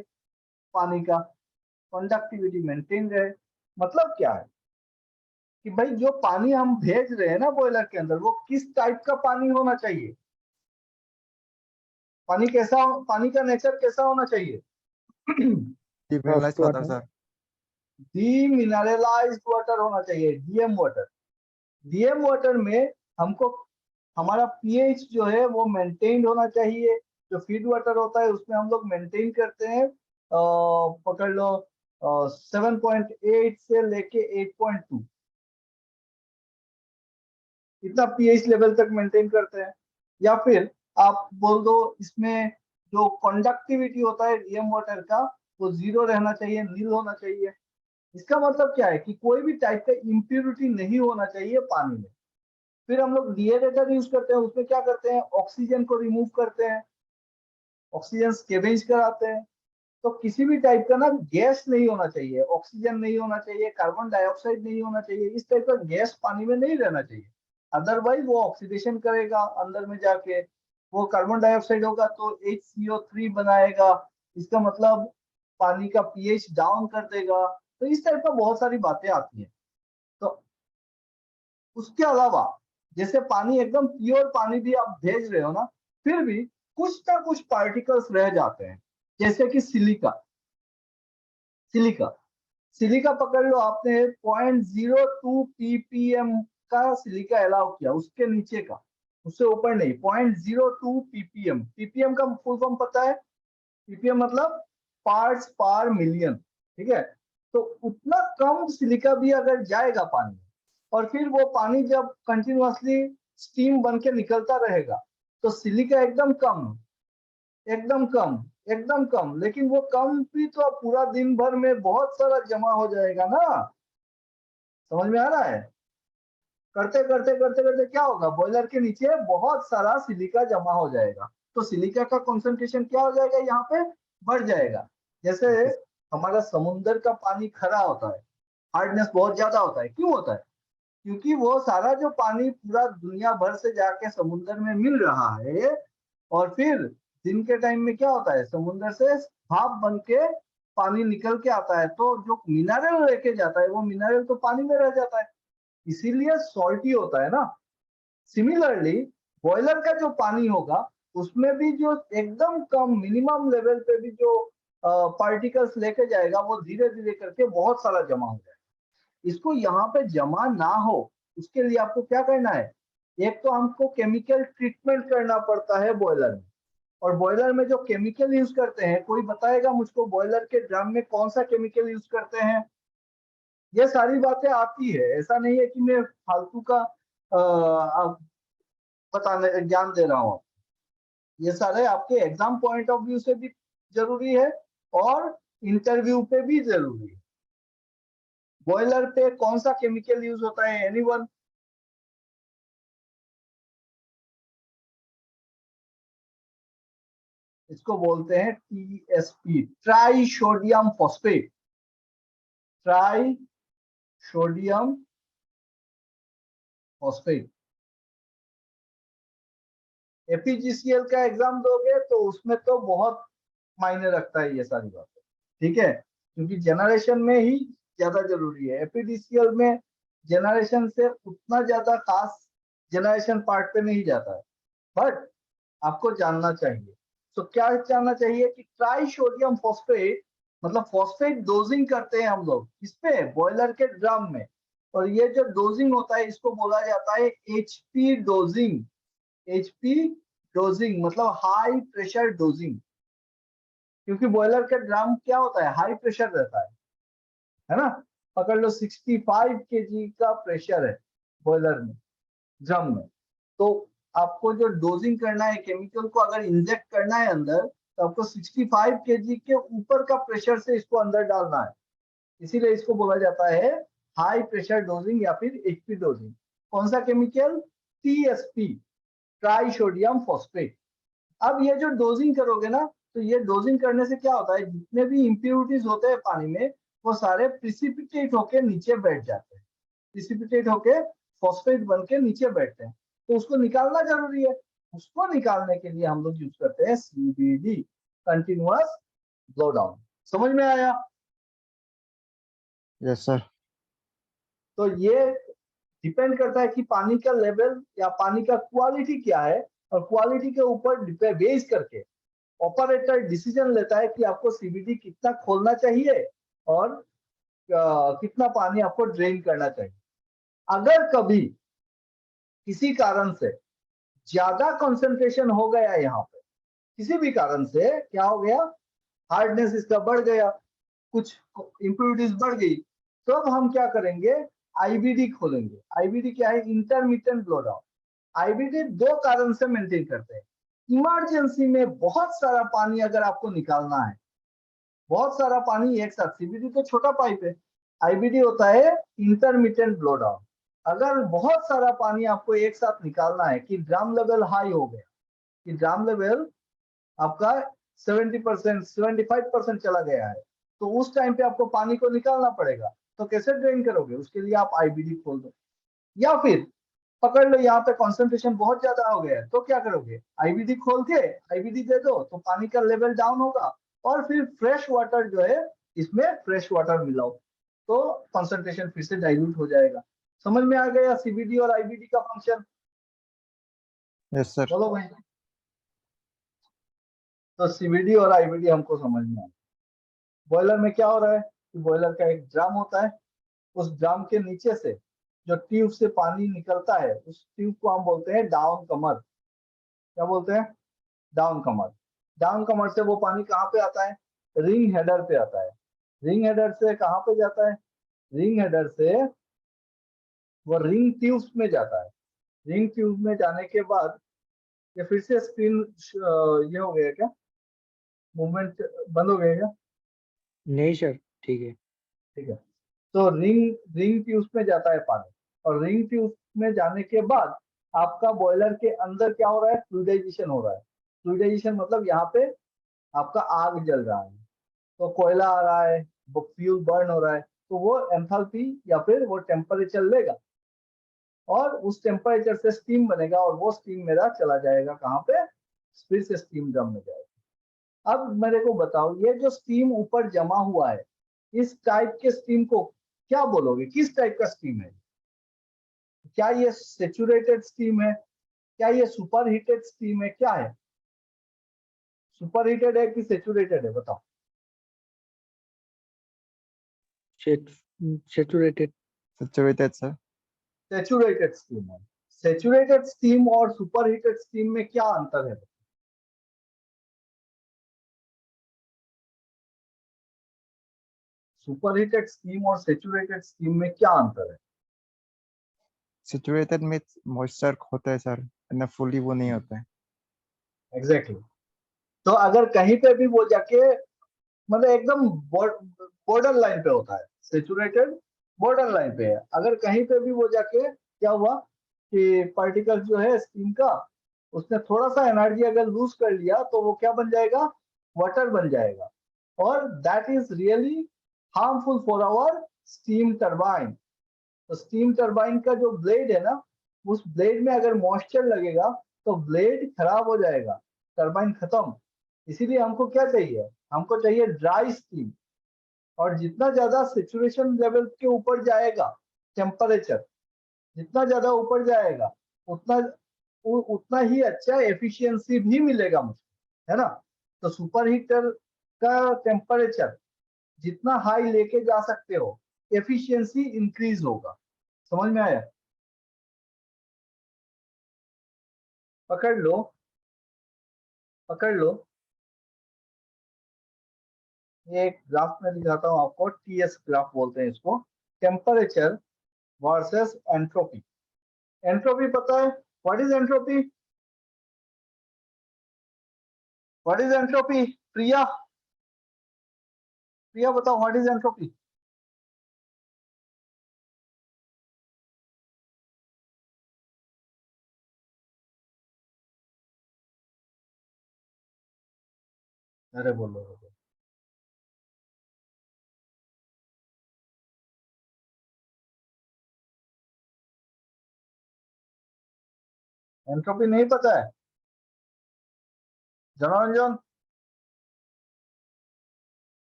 पानी का कंडक्टिविटी मेंटेन रहे। मतलब क्या है कि भाई जो पानी हम भेज रहे हैं ना बॉयलर के अंदर, वो किस टाइप का पानी होना चाहिए, पानी कैसा, पानी का नेचर कैसा होना चाहिए? Demineralised water sir. Demineralised water होना चाहिए, डीएम वाटर। डीएम वाटर में हमको हमारा पीएच जो है वो मेंटेन होना चाहिए। जो फीड वाटर होता है उसमें हम लोग मेंटेन करते हैं पकड़ लो 7.8 से लेके 8.2, इतना पीएच लेवल तक मेंटेन करते हैं। या फिर आप बोल दो इसमें जो कंडक्टिविटी होता है डीएम वाटर का, वो 0 रहना चाहिए, नील होना चाहिए। इसका मतलब क्या है कि कोई भी टाइप का इम्प्योरिटी नहीं होना चाहिए पानी में। फिर हम लोग डीएरेटर यूज करते हैं, उसमें क्या करते हैं, ऑक्सीजन को रिमूव करते हैं, ऑक्सीजन स्केवेज कराते हैं। तो किसी भी टाइप का ना गैस नहीं होना चाहिए, ऑक्सीजन नहीं होना चाहिए, कार्बन डाइऑक्साइड नहीं होना चाहिए, इस टाइप का गैस पानी में नहीं रहना चाहिए। अदरवाइज वो ऑक्सीडेशन करेगा अंदर में जाके, वो कार्बन डाइऑक्साइड होगा तो HCO3 बनाएगा, इसका मतलब पानी का पीएच डाउन कर देगा। तो इस टाइप का बहुत सारी बातें आती हैं। तो उसके अलावा जैसे पानी एकदम प्योर पानी भी आप भेज रहे हो ना, फिर भी कुछ ना कुछ पार्टिकल्स रह जाते हैं, जैसे कि सिलिका। सिलिका, सिलिका पकड़ लो आपने 0.02 ppm का सिलिका अलाउ किया, उसके नीचे का, उससे ऊपर नहीं, 0.02 ppm। ppm का फुल फॉर्म पता है? ppm मतलब पार्ट्स पर मिलियन। ठीक है। तो उतना कम सिलिका भी अगर जाएगा पानी में, और फिर वो पानी जब कंटिन्यूअसली स्टीम बन के निकलता रहेगा, तो सिलिका एकदम कम, एकदम कम, एकदम कम। लेकिन वो कम भी तो पूरा दिन भर में बहुत सारा जमा हो जाएगा ना, समझ में आ रहा है? करते करते करते करते क्या होगा, बॉयलर के नीचे बहुत सारा सिलिका जमा हो जाएगा, तो सिलिका का कंसंट्रेशन क्या हो जाएगा, यहाँ पे बढ़ जाएगा। जैसे हमारा समुद्र का पानी खरा होता है, हार्डनेस बहुत ज्यादा होता है, क्यों होता है? क्योंकि वो सारा जो पानी पूरा दुनिया भर से जाके समुद्र में मिल रहा है, और फिर दिन के टाइम में क्या होता है, समुद्र से भाप बन के पानी निकल के आता है, तो जो मिनरल लेके जाता है वो मिनरल तो पानी में रह जाता है, इसीलिए सॉल्टी होता है ना। सिमिलरली बॉयलर का जो पानी होगा उसमें भी जो एकदम कम मिनिमम लेवल पे भी जो पार्टिकल्स लेके जाएगा वो धीरे धीरे करके बहुत सारा जमा हो जाएगा। इसको यहाँ पे जमा ना हो उसके लिए आपको क्या करना है, एक तो हमको केमिकल ट्रीटमेंट करना पड़ता है बॉयलर में, और बॉयलर में जो केमिकल यूज करते हैं, कोई बताएगा मुझको बॉयलर के ड्रम में कौन सा केमिकल यूज करते हैं? ये सारी बातें आती है, ऐसा नहीं है कि मैं फालतू का बताने ज्ञान दे रहा हूँ। ये सारे आपके एग्जाम पॉइंट ऑफ व्यू से भी जरूरी है और इंटरव्यू पे भी जरूरी है। बॉयलर पे कौन सा केमिकल यूज होता है, एनीवन? इसको बोलते हैं TSP, trisodium phosphate. Trisodium phosphate. APGCL का एग्जाम दोगे तो उसमें तो बहुत मायने रखता है ये सारी बातें, ठीक है, क्योंकि जनरेशन में ही ज्यादा जरूरी है। एपीडीसीएल में जनरेशन से उतना ज्यादा खास जनरेशन पार्ट पे नहीं जाता है, बट आपको जानना चाहिए। तो क्या जानना चाहिए कि ट्राई सोडियम फॉस्फेट मतलब फॉस्फेट डोजिंग करते हैं हम लोग किसपे, बॉयलर के ड्रम में, और ये जो डोजिंग होता है इसको बोला जाता है एचपी डोजिंग। एचपी डोजिंग मतलब हाई प्रेशर डोजिंग, क्योंकि बॉयलर का ड्रम क्या होता है, हाई प्रेशर रहता है ना। पकड़ लो 65 केजी का प्रेशर है बॉयलर में, ड्रम में, तो आपको जो डोजिंग करना है, केमिकल को अगर इंजेक्ट करना है अंदर, तो आपको 65 केजी के ऊपर का प्रेशर से इसको अंदर डालना है, इसीलिए इसको बोला जाता है हाई प्रेशर डोजिंग या फिर एचपी डोजिंग। कौन सा chemical, TSP, trisodium phosphate. अब ये जो डोजिंग करोगे ना, तो ये डोजिंग करने से क्या होता है, जितने भी इंप्योरिटीज होते हैं पानी में वो सारे प्रिसिपिटेट होके नीचे बैठ जाते हैं, प्रिसिपिटेट होके फॉस्फेट बन के नीचे बैठते हैं, तो उसको निकालना जरूरी है। उसको निकालने के लिए हम लोग यूज करते हैं सीबीडी, कंटिन्यूअस ब्लो डाउन। समझ में आया? Yes sir. तो ये डिपेंड करता है कि पानी का लेवल या पानी का क्वालिटी क्या है, और क्वालिटी के ऊपर बेस करके ऑपरेटर डिसीजन लेता है कि आपको सीबीडी कितना खोलना चाहिए और कितना पानी आपको ड्रेन करना चाहिए। अगर कभी किसी कारण से ज्यादा कंसंट्रेशन हो गया यहाँ पे, किसी भी कारण से क्या हो गया, हार्डनेस इसका बढ़ गया, कुछ इंप्योरिटीज बढ़ गई, तो अब हम क्या करेंगे, आईबीडी खोलेंगे। आईबीडी क्या है, इंटरमिटेंट ब्लो डाउन। आईबीडी दो कारण से मेंटेन करते हैं। इमरजेंसी में बहुत सारा पानी अगर आपको निकालना है, बहुत सारा पानी एक साथ, सीबीडी तो छोटा पाइप है, आईबीडी होता है इंटरमिटेंट ब्लो डाउन। अगर बहुत सारा पानी आपको एक साथ निकालना है कि ड्रम लेवल हाई हो गया, कि ड्रम लेवल आपका 70% 75% चला गया है, तो उस टाइम पे आपको पानी को निकालना पड़ेगा, तो कैसे ड्रेन करोगे, उसके लिए आप आईबीडी खोल दो। या फिर पकड़ लो यहाँ पे कंसंट्रेशन बहुत ज्यादा हो गया है, तो क्या करोगे, आईबीडी खोल के आईबीडी दे दो, तो पानी का लेवल डाउन होगा, और फिर फ्रेश वाटर जो है इसमें फ्रेश वाटर मिलाओ, तो कंसंट्रेशन फिर से डाइल्यूट हो जाएगा। समझ में आ गया सीबीडी और आईबीडी का फंक्शन? Yes sir. बोलो भाई। तो सीबीडी और आईबीडी हमको समझ में आया। बॉयलर में क्या हो रहा है कि बॉयलर का एक ड्रम होता है, उस ड्रम के नीचे से जो ट्यूब से पानी निकलता है उस ट्यूब को हम बोलते हैं डाउन कमर। क्या बोलते हैं, डाउन कमर। डाउन कमर से वो पानी कहाँ पे आता है, रिंग हेडर पे आता है। रिंग हेडर से कहाँ पे जाता है, रिंग हेडर से वो रिंग ट्यूब्स में जाता है। रिंग ट्यूब में जाने के बाद ये फिर से स्क्रीन ये हो गया क्या, मूवमेंट बंद हो गया क्या? नहीं सर, ठीक है। ठीक है, तो रिंग ट्यूब में जाता है पानी, और रिंग ट्यूब में जाने के बाद आपका बॉयलर के अंदर क्या हो रहा है, फ्लूइडाइजेशन हो रहा है। फ्लूइडाइजेशन मतलब यहाँ पे आपका आग जल रहा है, तो कोयला आ रहा है, वो फ्यूल बर्न हो रहा है, तो वो एंथैल्पी या फिर वो टेम्परेचर लेगा और उस टेम्परेचर से स्टीम बनेगा, और वो स्टीम मेरा चला जाएगा कहाँ पे, फिर से स्टीम ड्रम में जाएगा। अब मेरे को बताओ, ये जो स्टीम ऊपर जमा हुआ है, इस टाइप के स्टीम को क्या बोलोगे, किस टाइप का स्टीम है? क्या ये सेचुरेटेड स्टीम है, क्या ये सुपर हीटेड स्टीम है, क्या है? सुपर हीटेड है कि सेचुरेटेड है, बताओ। Saturated. Saturated, sir. Saturated steam है। सेचुरेटेड स्टीम और सुपर हीटेड स्टीम में क्या अंतर है? सुपर हीटेड स्टीम और सेचुरेटेड स्टीम में क्या अंतर है? Saturated में moisture होता है सर, ना fully वो नहीं होता है। एग्जैक्टली तो अगर कहीं पे भी वो जाके मतलब एकदम बॉर्डर लाइन पे होता है, सेचुरेटेड बॉर्डर लाइन पे है, अगर कहीं पे भी वो जाके क्या हुआ कि पार्टिकल जो है स्टीम का, उसने थोड़ा सा एनर्जी अगर लूज कर लिया तो वो क्या बन जाएगा, वाटर बन जाएगा, और that is really harmful for our steam turbine. तो स्टीम टरबाइन का जो ब्लेड है ना, उस ब्लेड में अगर मॉइस्चर लगेगा तो ब्लेड खराब हो जाएगा, टरबाइन खत्म। इसीलिए हमको क्या चाहिए, हमको चाहिए ड्राई स्टीम, और जितना ज्यादा सेचुरेशन लेवल के ऊपर जाएगा टेम्परेचर, जितना ज्यादा ऊपर जाएगा उतना उतना ही अच्छा एफिशिएंसी भी मिलेगा मुझे, है ना। तो सुपर हीटर का टेम्परेचर जितना हाई लेके जा सकते हो, एफिशिएंसी इंक्रीज होगा। समझ में आया? पकड़ लो, पकड़ लो। ये एक ग्राफ में दिखाता हूँ आपको, टीएस ग्राफ बोलते हैं इसको, टेम्परेचर वर्सेस एंट्रोपी। एंट्रोपी पता है, what is entropy? What is entropy? Priya, Priya बताओ, व्हाट इज एंट्रोपी? अरे बोलो बोलो। एंट्रोपी नहीं पता है? जनरंजन,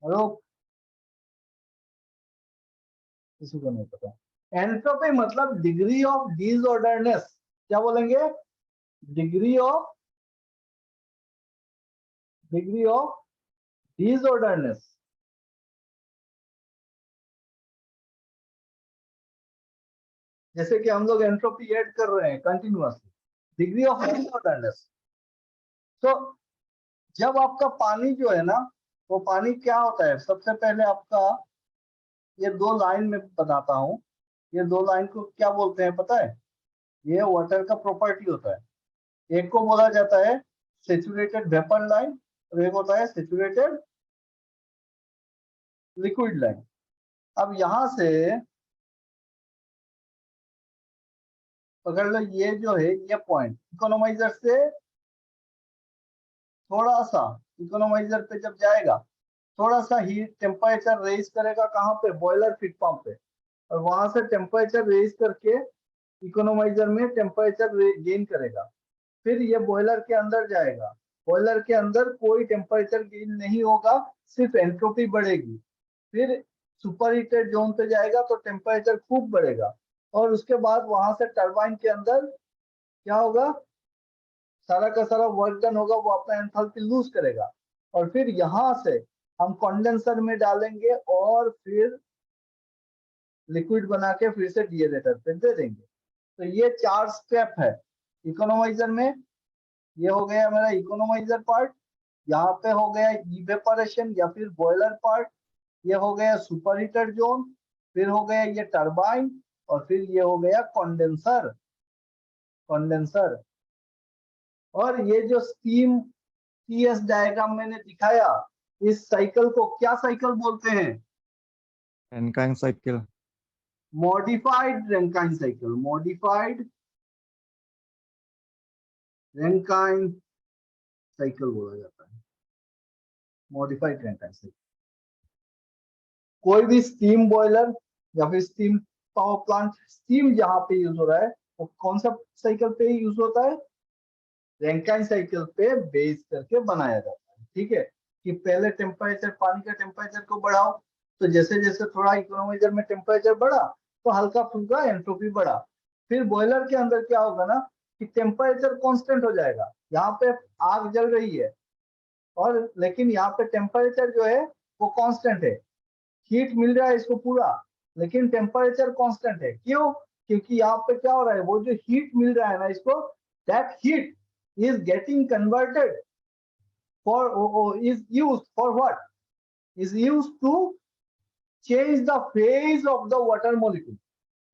हेलो, किसी को नहीं पता? एंट्रोपी मतलब डिग्री ऑफ डिसऑर्डरनेस। क्या बोलेंगे? Degree of disorderness. जैसे कि हम लोग एंट्रोपी ऐड कर रहे हैं कंटिन्यूअसली, डिग्री ऑफ डिसऑर्डरनेस। तो जब आपका पानी जो है ना, वो पानी क्या होता है, सबसे पहले आपका ये दो लाइन में बताता हूँ, ये दो लाइन को क्या बोलते हैं पता है? ये वाटर का प्रॉपर्टी होता है। एक को बोला जाता है सेचुरेटेड वेपर लाइन, और एक होता है सेचुरेटेड लिक्विड लाइन। अब यहां से पकड़ लो, ये जो है ये पॉइंट इकोनोमाइजर से थोड़ा सा, इकोनोमाइजर पे जब जाएगा थोड़ा सा हीट टेम्परेचर रेज करेगा, कहाँ पे, बॉयलर फीड पंप पे, और वहां से टेम्परेचर रेज करके इकोनोमाइजर में टेम्परेचर गेन करेगा, फिर ये बॉयलर के अंदर जाएगा। बॉयलर के अंदर कोई टेम्परेचर गेन नहीं होगा, सिर्फ एंट्रोपी बढ़ेगी। फिर सुपर हीटेड जोन पे जाएगा तो टेम्परेचर खूब बढ़ेगा, और उसके बाद वहां से टरबाइन के अंदर क्या होगा, सारा का सारा वर्क डन होगा, वो अपना एंथैल्पी लूज करेगा, और फिर यहाँ से हम कंडेंसर में डालेंगे और फिर लिक्विड बना के फिर से डिएरेटर पे दे देंगे। तो ये 4 स्टेप है इकोनोमाइजर में। ये हो गया मेरा इकोनोमाइजर पार्ट, यहाँ पे हो गया इवेपोरेशन या फिर बॉयलर पार्ट, ये हो गया सुपर हीटर जोन, फिर हो गया ये टरबाइन, और फिर ये हो गया कंडेंसर। कंडेंसर और ये जो स्टीम टीएस डायग्राम मैंने दिखाया, इस साइकिल को क्या साइकिल बोलते हैं? Rankine cycle. Modified Rankine cycle, modified Rankine cycle बोला जाता है, मॉडिफाइड रैंकाइन साइकिल। कोई भी स्टीम बॉयलर या फिर स्टीम पावर प्लांट, स्टीम जहां पे यूज हो रहा है वो कौन सा साइकिल पे यूज होता है? रैंकाइन साइकिल पे बेस करके बनाया जाता है। ठीक है, कि पहले टेम्परेचर, पानी का टेम्परेचर को बढ़ाओ, तो जैसे जैसे थोड़ा इकोनोमाइजर में टेम्परेचर बढ़ा तो हल्का फुल्का एंट्रोपी बढ़ा। फिर बॉयलर के अंदर क्या होगा ना कि टेम्परेचर कांस्टेंट हो जाएगा। यहाँ पे आग जल रही है और लेकिन यहाँ पे टेम्परेचर जो है वो कांस्टेंट है, हीट मिल रहा है इसको पूरा, लेकिन टेम्परेचर कांस्टेंट है। क्यों? क्योंकि यहाँ पे क्या हो रहा है, वो जो हीट मिल रहा है ना इसको, that heat is getting converted is used for what? Is used to change the phase of the water molecule.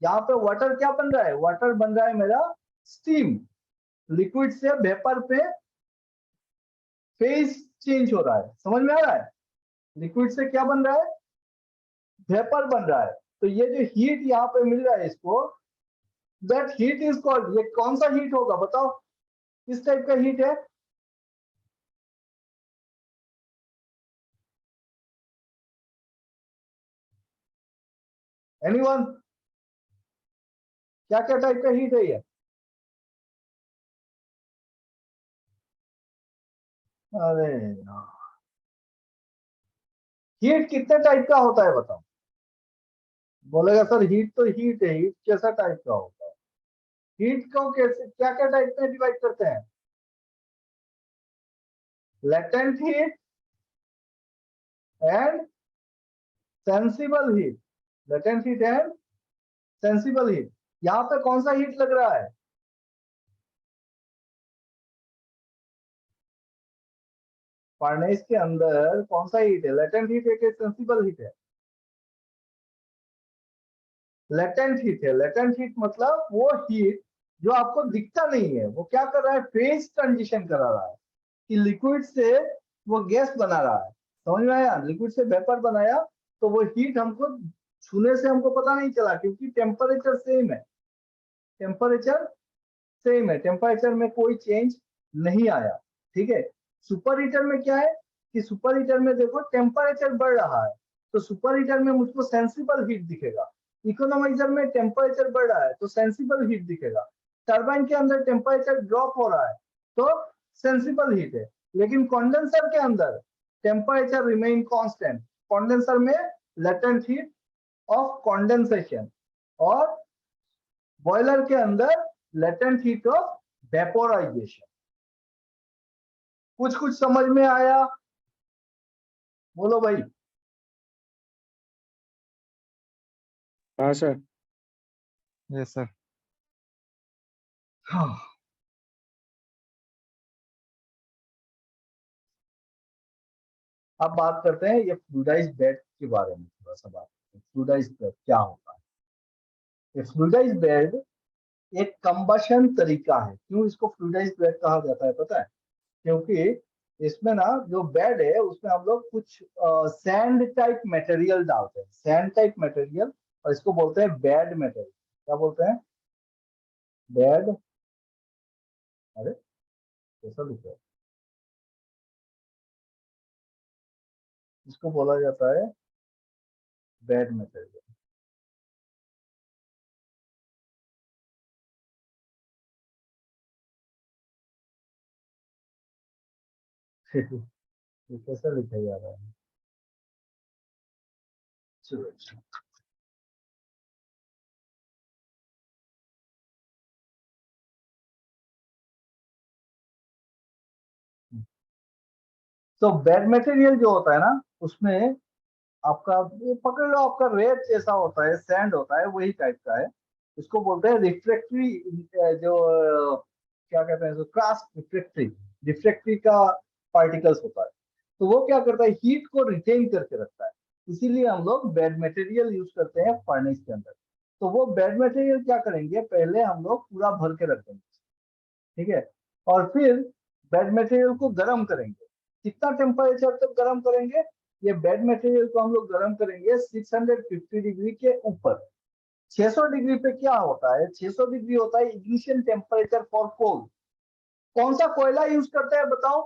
यहाँ पे वाटर क्या बन रहा है? वाटर बन रहा है मेरा स्टीम, लिक्विड से वेपर पे फेज चेंज हो रहा है। समझ में आ रहा है? लिक्विड से क्या बन रहा है? वेपर बन रहा है। तो ये जो हीट यहाँ पे मिल रहा है इसको, दैट हीट इज कॉल्ड, ये कौन सा हीट होगा बताओ? किस टाइप का हीट है? एनीवन? क्या क्या टाइप का हीट है ये? अरे हीट कितने टाइप का होता है बताओ? बोलेगा सर हीट तो हीट है, हीट कैसा टाइप का होता है? हीट को कैसे, क्या क्या टाइप में डिवाइड करते हैं? Latent heat and sensible heat, latent heat and sensible heat. यहाँ पे कौन सा हीट लग रहा है? फर्नेस के अंदर कौन सा हीट है? लेटेंट हीट है कि सेंसिबल हीट है? लेटेंट हीट है। लेटेंट हीट मतलब वो हीट जो आपको दिखता नहीं है, वो क्या कर रहा है? फेज ट्रांजिशन करा रहा है, कि लिक्विड से वो गैस बना रहा है। समझ में आया? लिक्विड से वेपर बनाया तो वो हीट हमको छूने से हमको पता नहीं चला, क्योंकि टेम्परेचर सेम है, टेम्परेचर सेम है, टेम्परेचर में कोई चेंज नहीं आया। ठीक है। सुपर हीटर में क्या है कि सुपर हीटर में देखो टेम्परेचर बढ़ रहा है तो सुपर हीटर में मुझको सेंसिबल हीट दिखेगा। इकोनोमाइजर में टेम्परेचर बढ़ रहा है तो सेंसिबल हीट दिखेगा। टरबाइन के अंदर टेम्परेचर ड्रॉप हो रहा है तो सेंसिबल हीट है। लेकिन कंडेंसर के अंदर टेम्परेचर रिमेन कांस्टेंट। कंडेंसर में लेटेंट हीट ऑफ कंडेंसेशन और बॉयलर के अंदर लेटेंट हीट ऑफ वेपोराइजेशन। कुछ कुछ समझ में आया? बोलो भाई। हाँ सर। Yes, sir. हाँ। अब बात करते हैं ये फ्लूइडाइज्ड बेड के बारे में, थोड़ा सा बात करते हैं। फ्लूइडाइज्ड बेड क्या होता है? ये फ्लूइडाइज्ड बेड एक कंबशन तरीका है। क्यों इसको फ्लूइडाइज्ड बेड कहा जाता है पता है? क्योंकि इसमें ना जो बेड है उसमें हम लोग कुछ सैंड टाइप मटेरियल डालते हैं, सैंड टाइप मटेरियल, और इसको बोलते हैं बेड मटेरियल। क्या बोलते हैं? बेड। अरे कैसा लिखा है? इसको बोला जाता है बेड मटेरियल। ये कैसे लिखा जा रहा है? चलो अच्छा। तो बेड मटेरियल जो होता है ना उसमें आपका ये पकड़ लो, आपका रेत जैसा होता है, सैंड होता है, वही टाइप का है। इसको बोलते हैं रिफ्रैक्टरी, जो क्या कहते हैं, क्रॉस रिफ्रैक्टरी, रिफ्रैक्टरी का पार्टिकल्स होता है। तो वो क्या करता है? हीट को रिटेन करके रखता है। इसीलिए हम लोग बेड मटेरियल यूज करते हैं फर्नेस के अंदर। तो वो बेड मटेरियल क्या करेंगे, पहले हम लोग पूरा भर के रख देंगे, ठीक है, और फिर बेड मटेरियल को गर्म करेंगे। कितना टेम्परेचर तक गर्म करेंगे? ये बेड मटेरियल को हम लोग गर्म करेंगे 650 डिग्री के ऊपर। 600 डिग्री पे क्या होता है? 600 डिग्री होता है इग्निशन टेम्परेचर फॉर कोल। कौन सा कोयला यूज करते हैं बताओ?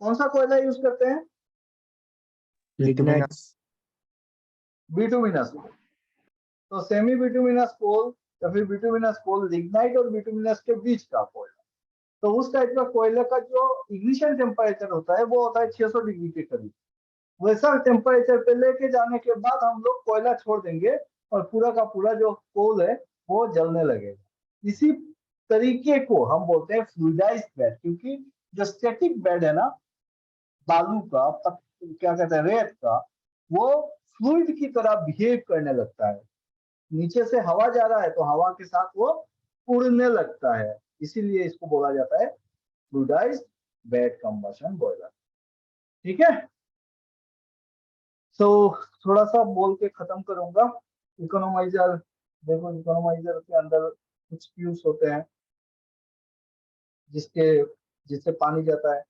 कौन सा कोयला यूज करते हैं? Lignite. बिटुमिनस। तो सेमी बिटुमिनस कोल या फिर बिटुमिनस कोल, लिग्नाइट और बिटुमिनस के बीच का कोयला। तो उस टाइप का कोयले का जो इग्निशन टेम्परेचर होता है वो होता है 600 डिग्री के करीब। वैसा टेम्परेचर पे लेके जाने के बाद हम लोग कोयला छोड़ देंगे और पूरा का पूरा जो कोल है वो जलने लगेगा। इसी तरीके को हम बोलते हैं फ्लूइडाइज्ड बेड, क्योंकि जो स्टैटिक बेड है ना बालू का, क्या कहते हैं, रेत का, वो फ्लूइड की तरह बिहेव करने लगता है। नीचे से हवा जा रहा है तो हवा के साथ वो उड़ने लगता है, इसीलिए इसको बोला जाता है फ्लूइडाइज्ड बेड कंबशन बॉयलर। ठीक है, सो थोड़ा सा बोल के खत्म करूंगा। इकोनोमाइजर देखो, इकोनोमाइजर के अंदर कुछ ट्यूब्स होते हैं जिससे पानी जाता है।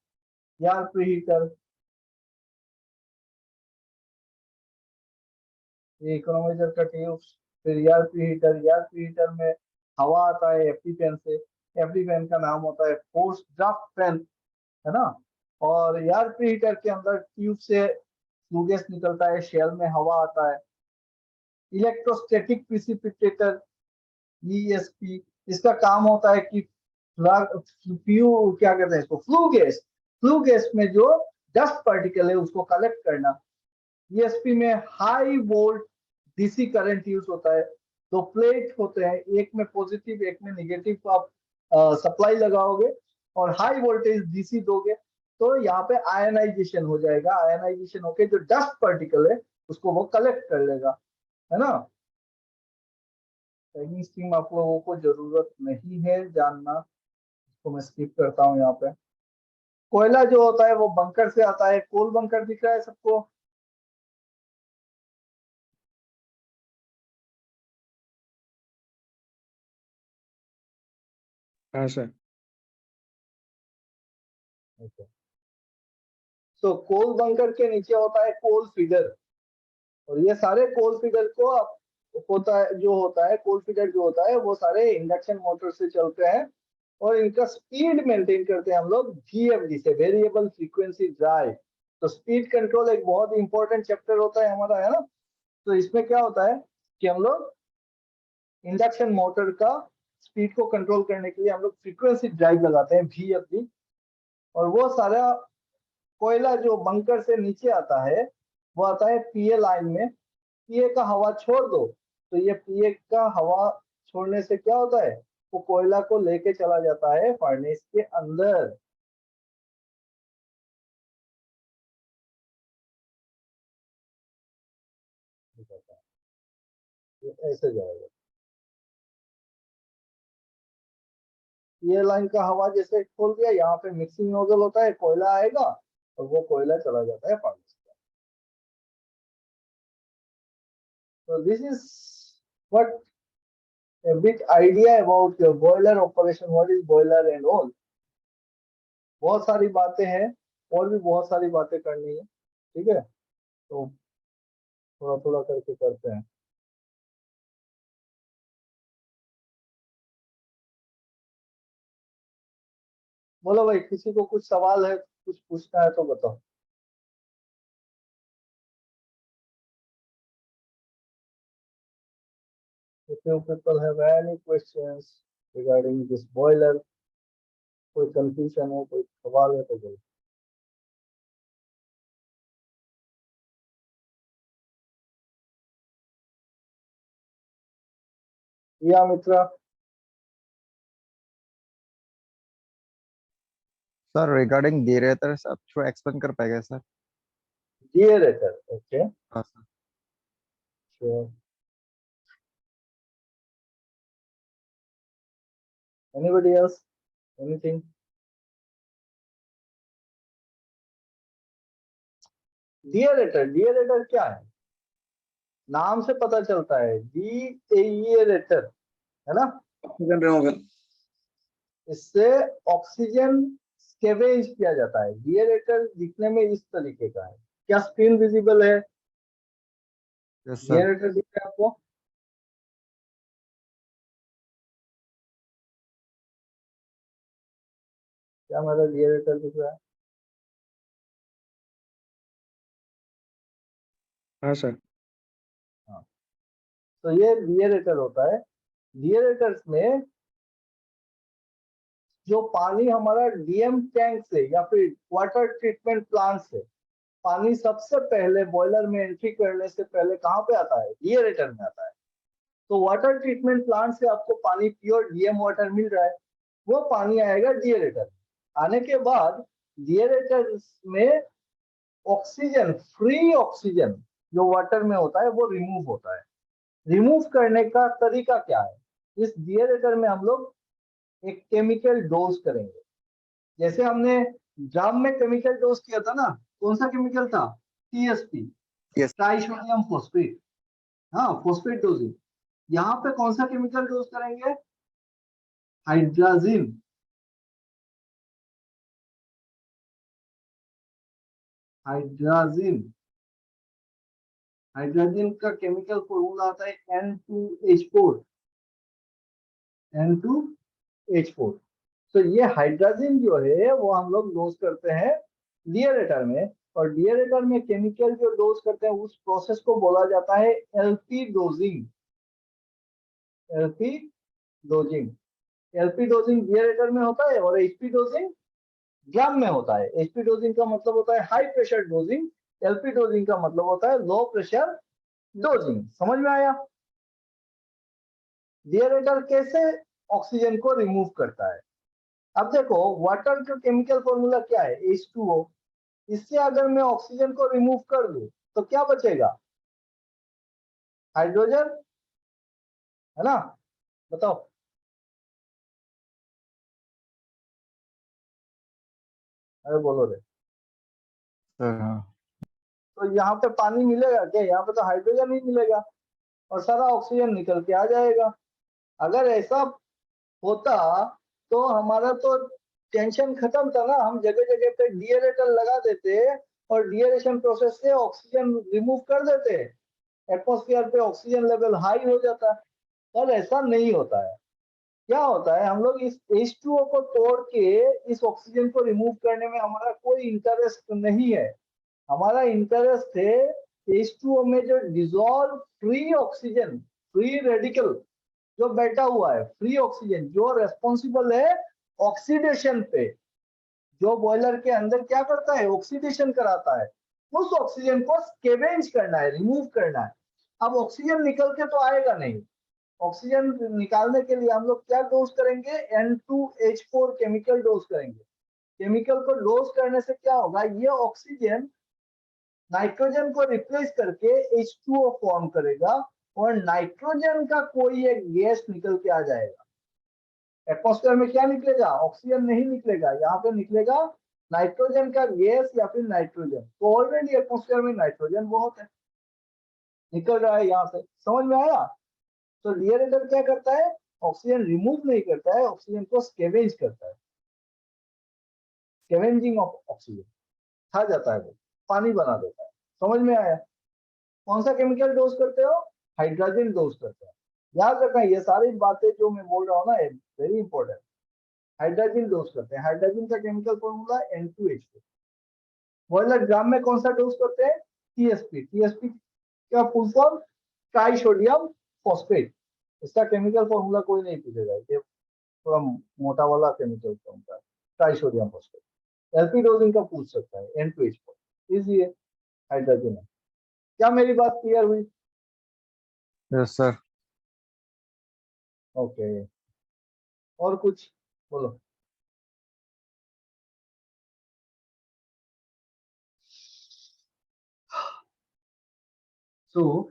एयर प्रीहीटर, ये इकोनोमाइजर का ट्यूब्स। फिर एयर प्रीहीटर में हवा आता है एफडी फैन से। एफडी फैन का नाम होता है फोर्स ड्राफ्ट फैन, है ना। और एयर प्रीहीटर के अंदर ट्यूब से फ्लू गैस निकलता है, शेल में हवा आता है। इलेक्ट्रोस्टैटिक प्रिसिपिटेटर ESP, इसका काम होता है कि क्या कहते हैं इसको, फ्लू गैस में जो डस्ट पार्टिकल है उसको कलेक्ट करना। ESP में high volt DC current use होता है। दो प्लेट होते हैं, एक में पॉजिटिव एक में निगेटिव आप सप्लाई लगाओगे और हाई वोल्टेज DC दोगे तो यहाँ पे आयनाइजेशन हो जाएगा। आयनाइजेशन होके जो डस्ट पार्टिकल है उसको वो कलेक्ट कर लेगा, है ना। टैगिंग स्कीम आप लोगों को जरूरत नहीं है जानना, तो मैं स्किप करता हूँ यहाँ पे। कोयला जो होता है वो बंकर से आता है। कोल बंकर दिख रहा है सबको? हाँ सर। तो कोल बंकर के नीचे होता है कोल फीडर, और ये सारे कोल फीडर को होता है, जो होता है कोल फीडर जो होता है वो सारे इंडक्शन मोटर से चलते हैं और इनका स्पीड मेंटेन करते हैं हम लोग VFD से, वेरिएबल फ्रीक्वेंसी ड्राइव। तो स्पीड कंट्रोल एक बहुत इंपॉर्टेंट चैप्टर होता है हमारा, है ना। तो इसमें क्या होता है कि हम लोग इंडक्शन मोटर का स्पीड को कंट्रोल करने के लिए हम लोग फ्रीक्वेंसी ड्राइव लगाते हैं VFD। और वो सारा कोयला जो बंकर से नीचे आता है वो आता है PA लाइन में। PA का हवा छोड़ दो तो ये PA का हवा छोड़ने से क्या होता है, वो कोयला को लेके चला जाता है फर्नेस के अंदर। ये ऐसे जाएगा। ये लाइन का हवा जैसे खोल दिया, यहाँ पे मिक्सिंग नोजल होता है, कोयला आएगा और वो कोयला चला जाता है फर्नेस में। तो this is what a bit idea about your boiler operation, what is boiler and all। बहुत सारी बातें हैं और भी बहुत सारी बातें करनी है, ठीक है। तो थोड़ा थोड़ा करके करते हैं। बोलो भाई, किसी को कुछ सवाल है, कुछ पूछना है तो बताओ। If you people have any questions regarding this boiler, कोई कंफ्यूजन है, कोई सवाल है तो बोलो। या मित्रा? सर रिगार्डिंग डेरिवेटर्स आप थोड़ा एक्सप्लेन कर पाएगा सर? Deaerator, okay, हाँ sir. sure। Anybody else? Anything? Deaerator क्या है? नाम से पता चलता है, deaerator, है ना। Oxygen removal. इससे ऑक्सीजन स्केवेंज किया जाता है। डिएरेटर दिखने में इस तरीके का है। क्या स्क्रीन विजिबल है? Yes sir. डिएरेटर दिख रहा है आपको? क्या मेरा डिएरेटर दिख रहा है? हाँ सर। हाँ, तो ये डिएरेटर होता है। डिएरेटर्स में जो पानी हमारा डीएम टैंक से या फिर वाटर ट्रीटमेंट प्लांट से पानी सबसे पहले बॉयलर में एंट्री करने से पहले कहाँ पे आता है? डिएरेटर में आता है। तो वाटर ट्रीटमेंट प्लांट से आपको पानी प्योर डीएम वाटर मिल रहा है, वो पानी आएगा डिएरेटर। आने के बाद डिएरेटर में ऑक्सीजन, फ्री ऑक्सीजन जो वाटर में होता है वो रिमूव होता है। रिमूव करने का तरीका क्या है? इस डिएरेटर में हम लोग एक केमिकल डोज करेंगे। जैसे हमने ड्रम में केमिकल डोज किया था ना, कौन सा केमिकल था? TSP, Yes. Trisodium phosphate. हाँ, फॉस्फेट डोजिंग। यहाँ पे कौन सा केमिकल डोज करेंगे? हाइड्राजिन। हाइड्राजिन हाइड्रोजन का केमिकल फॉर्मूला आता है N2H4। N2H4। तो ये हाइड्रोजन जो है वो हम लोग डोज करते हैं डिएरेटर में, और डिएरेटर में केमिकल जो डोज करते हैं उस प्रोसेस को बोला जाता है LP dosing. LP dosing LP dosing deaerator में होता है, और एचपी डोजिंग ड्रम में होता है। एचपी डोजिंग का मतलब होता है high pressure dosing, LP dosing का मतलब होता है लो प्रेशर डोजिंग। समझ में आया? डिएरेटर कैसे ऑक्सीजन को रिमूव करता है? अब देखो, वाटर का केमिकल फॉर्मूला क्या है? H2O। इससे अगर मैं ऑक्सीजन को रिमूव कर दूं तो क्या बचेगा? हाइड्रोजन, है ना? बताओ। अरे बोलो रे। सर हाँ। तो यहाँ पे पानी मिलेगा क्या? यहाँ पे तो हाइड्रोजन ही मिलेगा और सारा ऑक्सीजन निकल के आ जाएगा। अगर ऐसा होता तो हमारा तो टेंशन खत्म था ना। हम जगह जगह पे डिएरेटर लगा देते और डिएरेशन प्रोसेस से ऑक्सीजन रिमूव कर देते, एटमॉस्फेयर पे ऑक्सीजन लेवल हाई हो जाता। पर ऐसा नहीं होता है। क्या होता है, हम लोग इस H2O को तोड़ के इस ऑक्सीजन को रिमूव करने में हमारा कोई इंटरेस्ट नहीं है। हमारा इंटरेस्ट है H2O में जो dissolve free oxygen, free radical जो बैठा हुआ है, फ्री ऑक्सीजन जो रेस्पॉन्सिबल है ऑक्सीडेशन पे, जो बॉयलर के अंदर क्या करता है? ऑक्सीडेशन कराता है। उस ऑक्सीजन को स्केवेंज करना है, रिमूव करना है। अब ऑक्सीजन निकल के तो आएगा नहीं। ऑक्सीजन निकालने के लिए हम लोग क्या डोज करेंगे? N2H4 केमिकल डोज करेंगे। केमिकल को डोज करने से क्या होगा? ये ऑक्सीजन नाइट्रोजन को रिप्लेस करके H2O फॉर्म करेगा और नाइट्रोजन का कोई एक गैस निकल के आ जाएगा। एटमॉस्फेयर में क्या निकलेगा? ऑक्सीजन नहीं निकलेगा, यहाँ पे निकलेगा नाइट्रोजन का गैस या फिर नाइट्रोजन। तो ऑलरेडी एटमॉस्फेयर में नाइट्रोजन बहुत है, निकल रहा है यहाँ से। समझ में आया? तो डिएरेटर क्या करता है? ऑक्सीजन रिमूव नहीं करता है, ऑक्सीजन को स्केवेंज करता है। स्केवेंजिंग ऑफ ऑक्सीजन, खा जाता है वो, पानी बना देता है। समझ में आया? कौन सा केमिकल डोज करते हो? हाइड्रोजन डोज करते हैं। याद रखना, ये सारी बातें जो मैं बोल रहा हूँ ना, वेरी इंपॉर्टेंट। हाइड्रोजन डोज करते हैं। हाइड्रोजन का chemical formula N2H4। Boiler drum में कौन सा डोज करते हैं? टीएसपी। टीएसपी का फुल फॉर्म ट्राइसोडियम फॉस्फेट। इसका केमिकल फॉर्मूला कोई नहीं पूछेगा, ये थोड़ा मोटा वाला chemical formula, trisodium phosphate. LP dosing का पूछ सकता है, N2H4 इजी है। हाइड्रोजन है। क्या मेरी बात क्लियर हुई? Yes sir. ओके, और कुछ बोलो। तो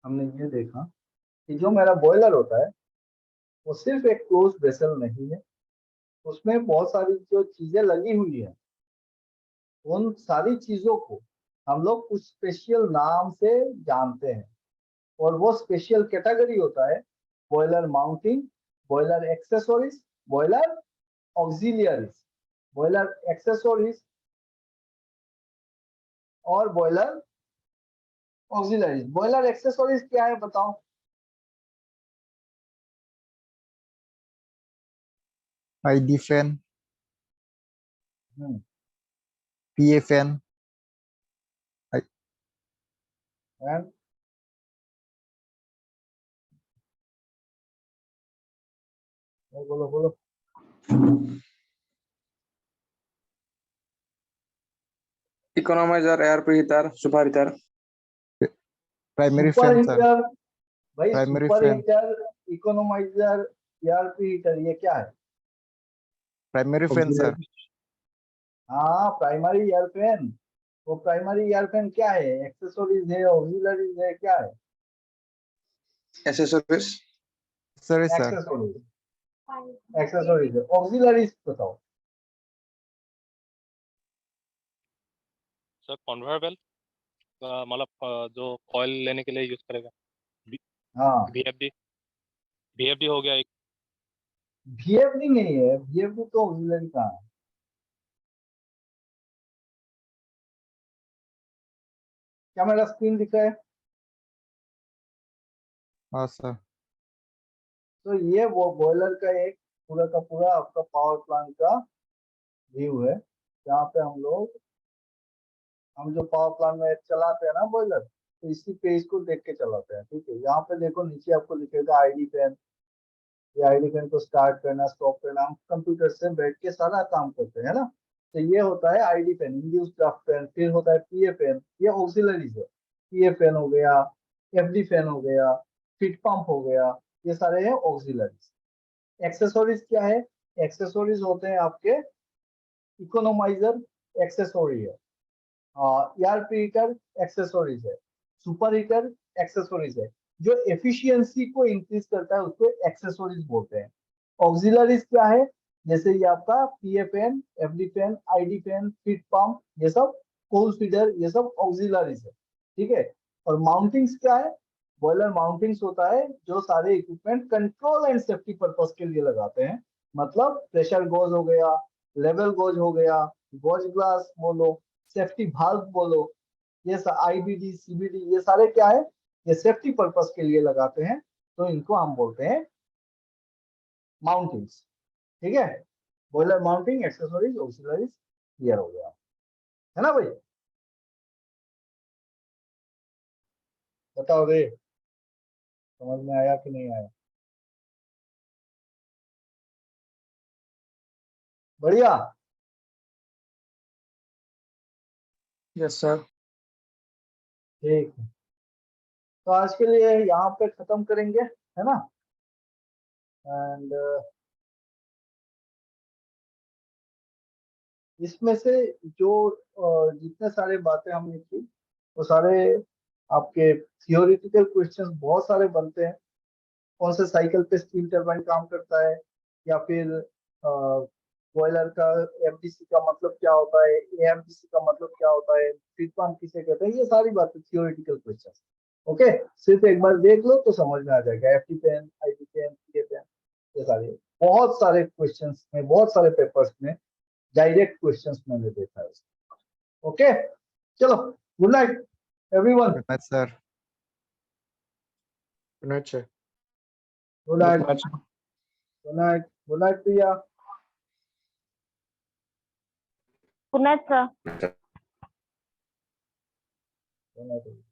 हमने ये देखा कि जो मेरा बॉयलर होता है वो सिर्फ एक क्लोज वेसल नहीं है, उसमें बहुत सारी जो चीजें लगी हुई है, उन सारी चीजों को हम लोग कुछ स्पेशल नाम से जानते हैं। और वो स्पेशल कैटेगरी होता है boiler mounting, boiler accessories, boiler auxiliaries. Boiler accessories और बॉयलर ऑक्सिलरीज। बॉयलर एक्सेसरीज क्या है बताओ? ID fan, hmm, PA fan, and बोलो बोलो। Economiser, air preheater, superheater. Primary super fan sir, heater भाई, primary super fan, heater, economiser, ERP heater, ये क्या है? प्राइमरी फैन सर, हाँ, प्राइमरी ईयर फैन। वो प्राइमरी ईयर फैन क्या है? एक्सेसरीज है, ऑक्सिलरीज है, क्या है? Accessories. Sir sir, accessories, accessories है। ऑक्सिलरीज बताओ। सर कन्वेयर बेल्ट, मतलब जो ऑयल लेने के लिए यूज करेगा। हाँ, VFD, VFD हो गया एक। वीएफडी नहीं है, वीएफडी तो ऑक्सिलरी कहाँ है? क्या मेरा स्क्रीन दिख रहा है? हाँ सर, तो ये वो बॉयलर का एक पूरा का पूरा आपका पावर प्लांट का व्यू है, जहाँ पे हम जो पावर प्लांट में चलाते हैं ना बॉयलर, तो इसी पेज को देख के चलाते हैं। ठीक है, यहाँ पे देखो नीचे आपको लिखेगा आईडी फैन। ये आईडी फैन को स्टार्ट करना, स्टॉप करना, हम कंप्यूटर से बैठ के सारा काम करते हैं ना। तो ये होता है ID fan, induce draft fan. फिर होता है पीए फैन, ये ऑक्सिलरीज है। पीए फैन हो गया, एफडी फैन हो गया, फीट पंप हो गया, ये सारे हैं ऑक्सिलरीज। एक्सेसरीज क्या है? एक्सेसरीज होते हैं आपके इकोनोमाइजर, एक्सेसरी है। ईआरपी हीटर एक्सेसरीज है। सुपर हीटर एक्सेसरीज है। जो एफिशिएंसी को इंक्रीज करता है उसको एक्सेसरीज बोलते हैं। ऑक्सिलरीज क्या है? जैसे ये आपका PA fan, FD fan, ID fan, feed pump, ये सब कोल फीडर, ये सब ऑक्सिलरीज है। ठीक है। और माउंटिंग्स क्या है? बॉयलर माउंटिंग्स होता है जो सारे equipment control and safety purpose के लिए लगाते हैं। मतलब प्रेशर गोज हो गया, लेवल गोज हो गया, गोज ग्लास बोलो, सेफ्टी भाल्व बोलो, ये आईबीडी, सीबीडी, ये सारे क्या है? ये सेफ्टी पर्पस के लिए लगाते हैं, तो इनको हम बोलते हैं माउंटिंग्स। ठीक है। Boiler mounting, accessories, auxiliaries, clear हो गया है ना भाई? बताओ रे, समझ में आया कि नहीं आया? बढ़िया। Yes sir. ठीक है, तो आज के लिए यहाँ पे खत्म करेंगे, है ना? एंड इसमें से जो जितने सारे बातें हमने की, वो सारे आपके थियोरिटिकल क्वेश्चंस बहुत सारे बनते हैं। कौन से साइकिल पे स्टीम टरबाइन काम करता है, या फिर बॉयलर का एमडीसी का मतलब क्या होता है, एएमडीसी का मतलब क्या होता है, फीड पंप किसे कहते हैं, ये सारी बातें थियोरिटिकल क्वेश्चंस। ओके, सिर्फ एक बार देख लो तो समझ में आ जाएगा। FT pen, IT pen, PA pen, ये सारे बहुत सारे क्वेश्चंस में, बहुत सारे पेपर्स में डायरेक्ट क्वेश्चंस मैंने देखा है। ओके, चलो, good night everyone. Good night sir. Good night sir. Good night, good night, good night Priya. Good night, sir. Good night.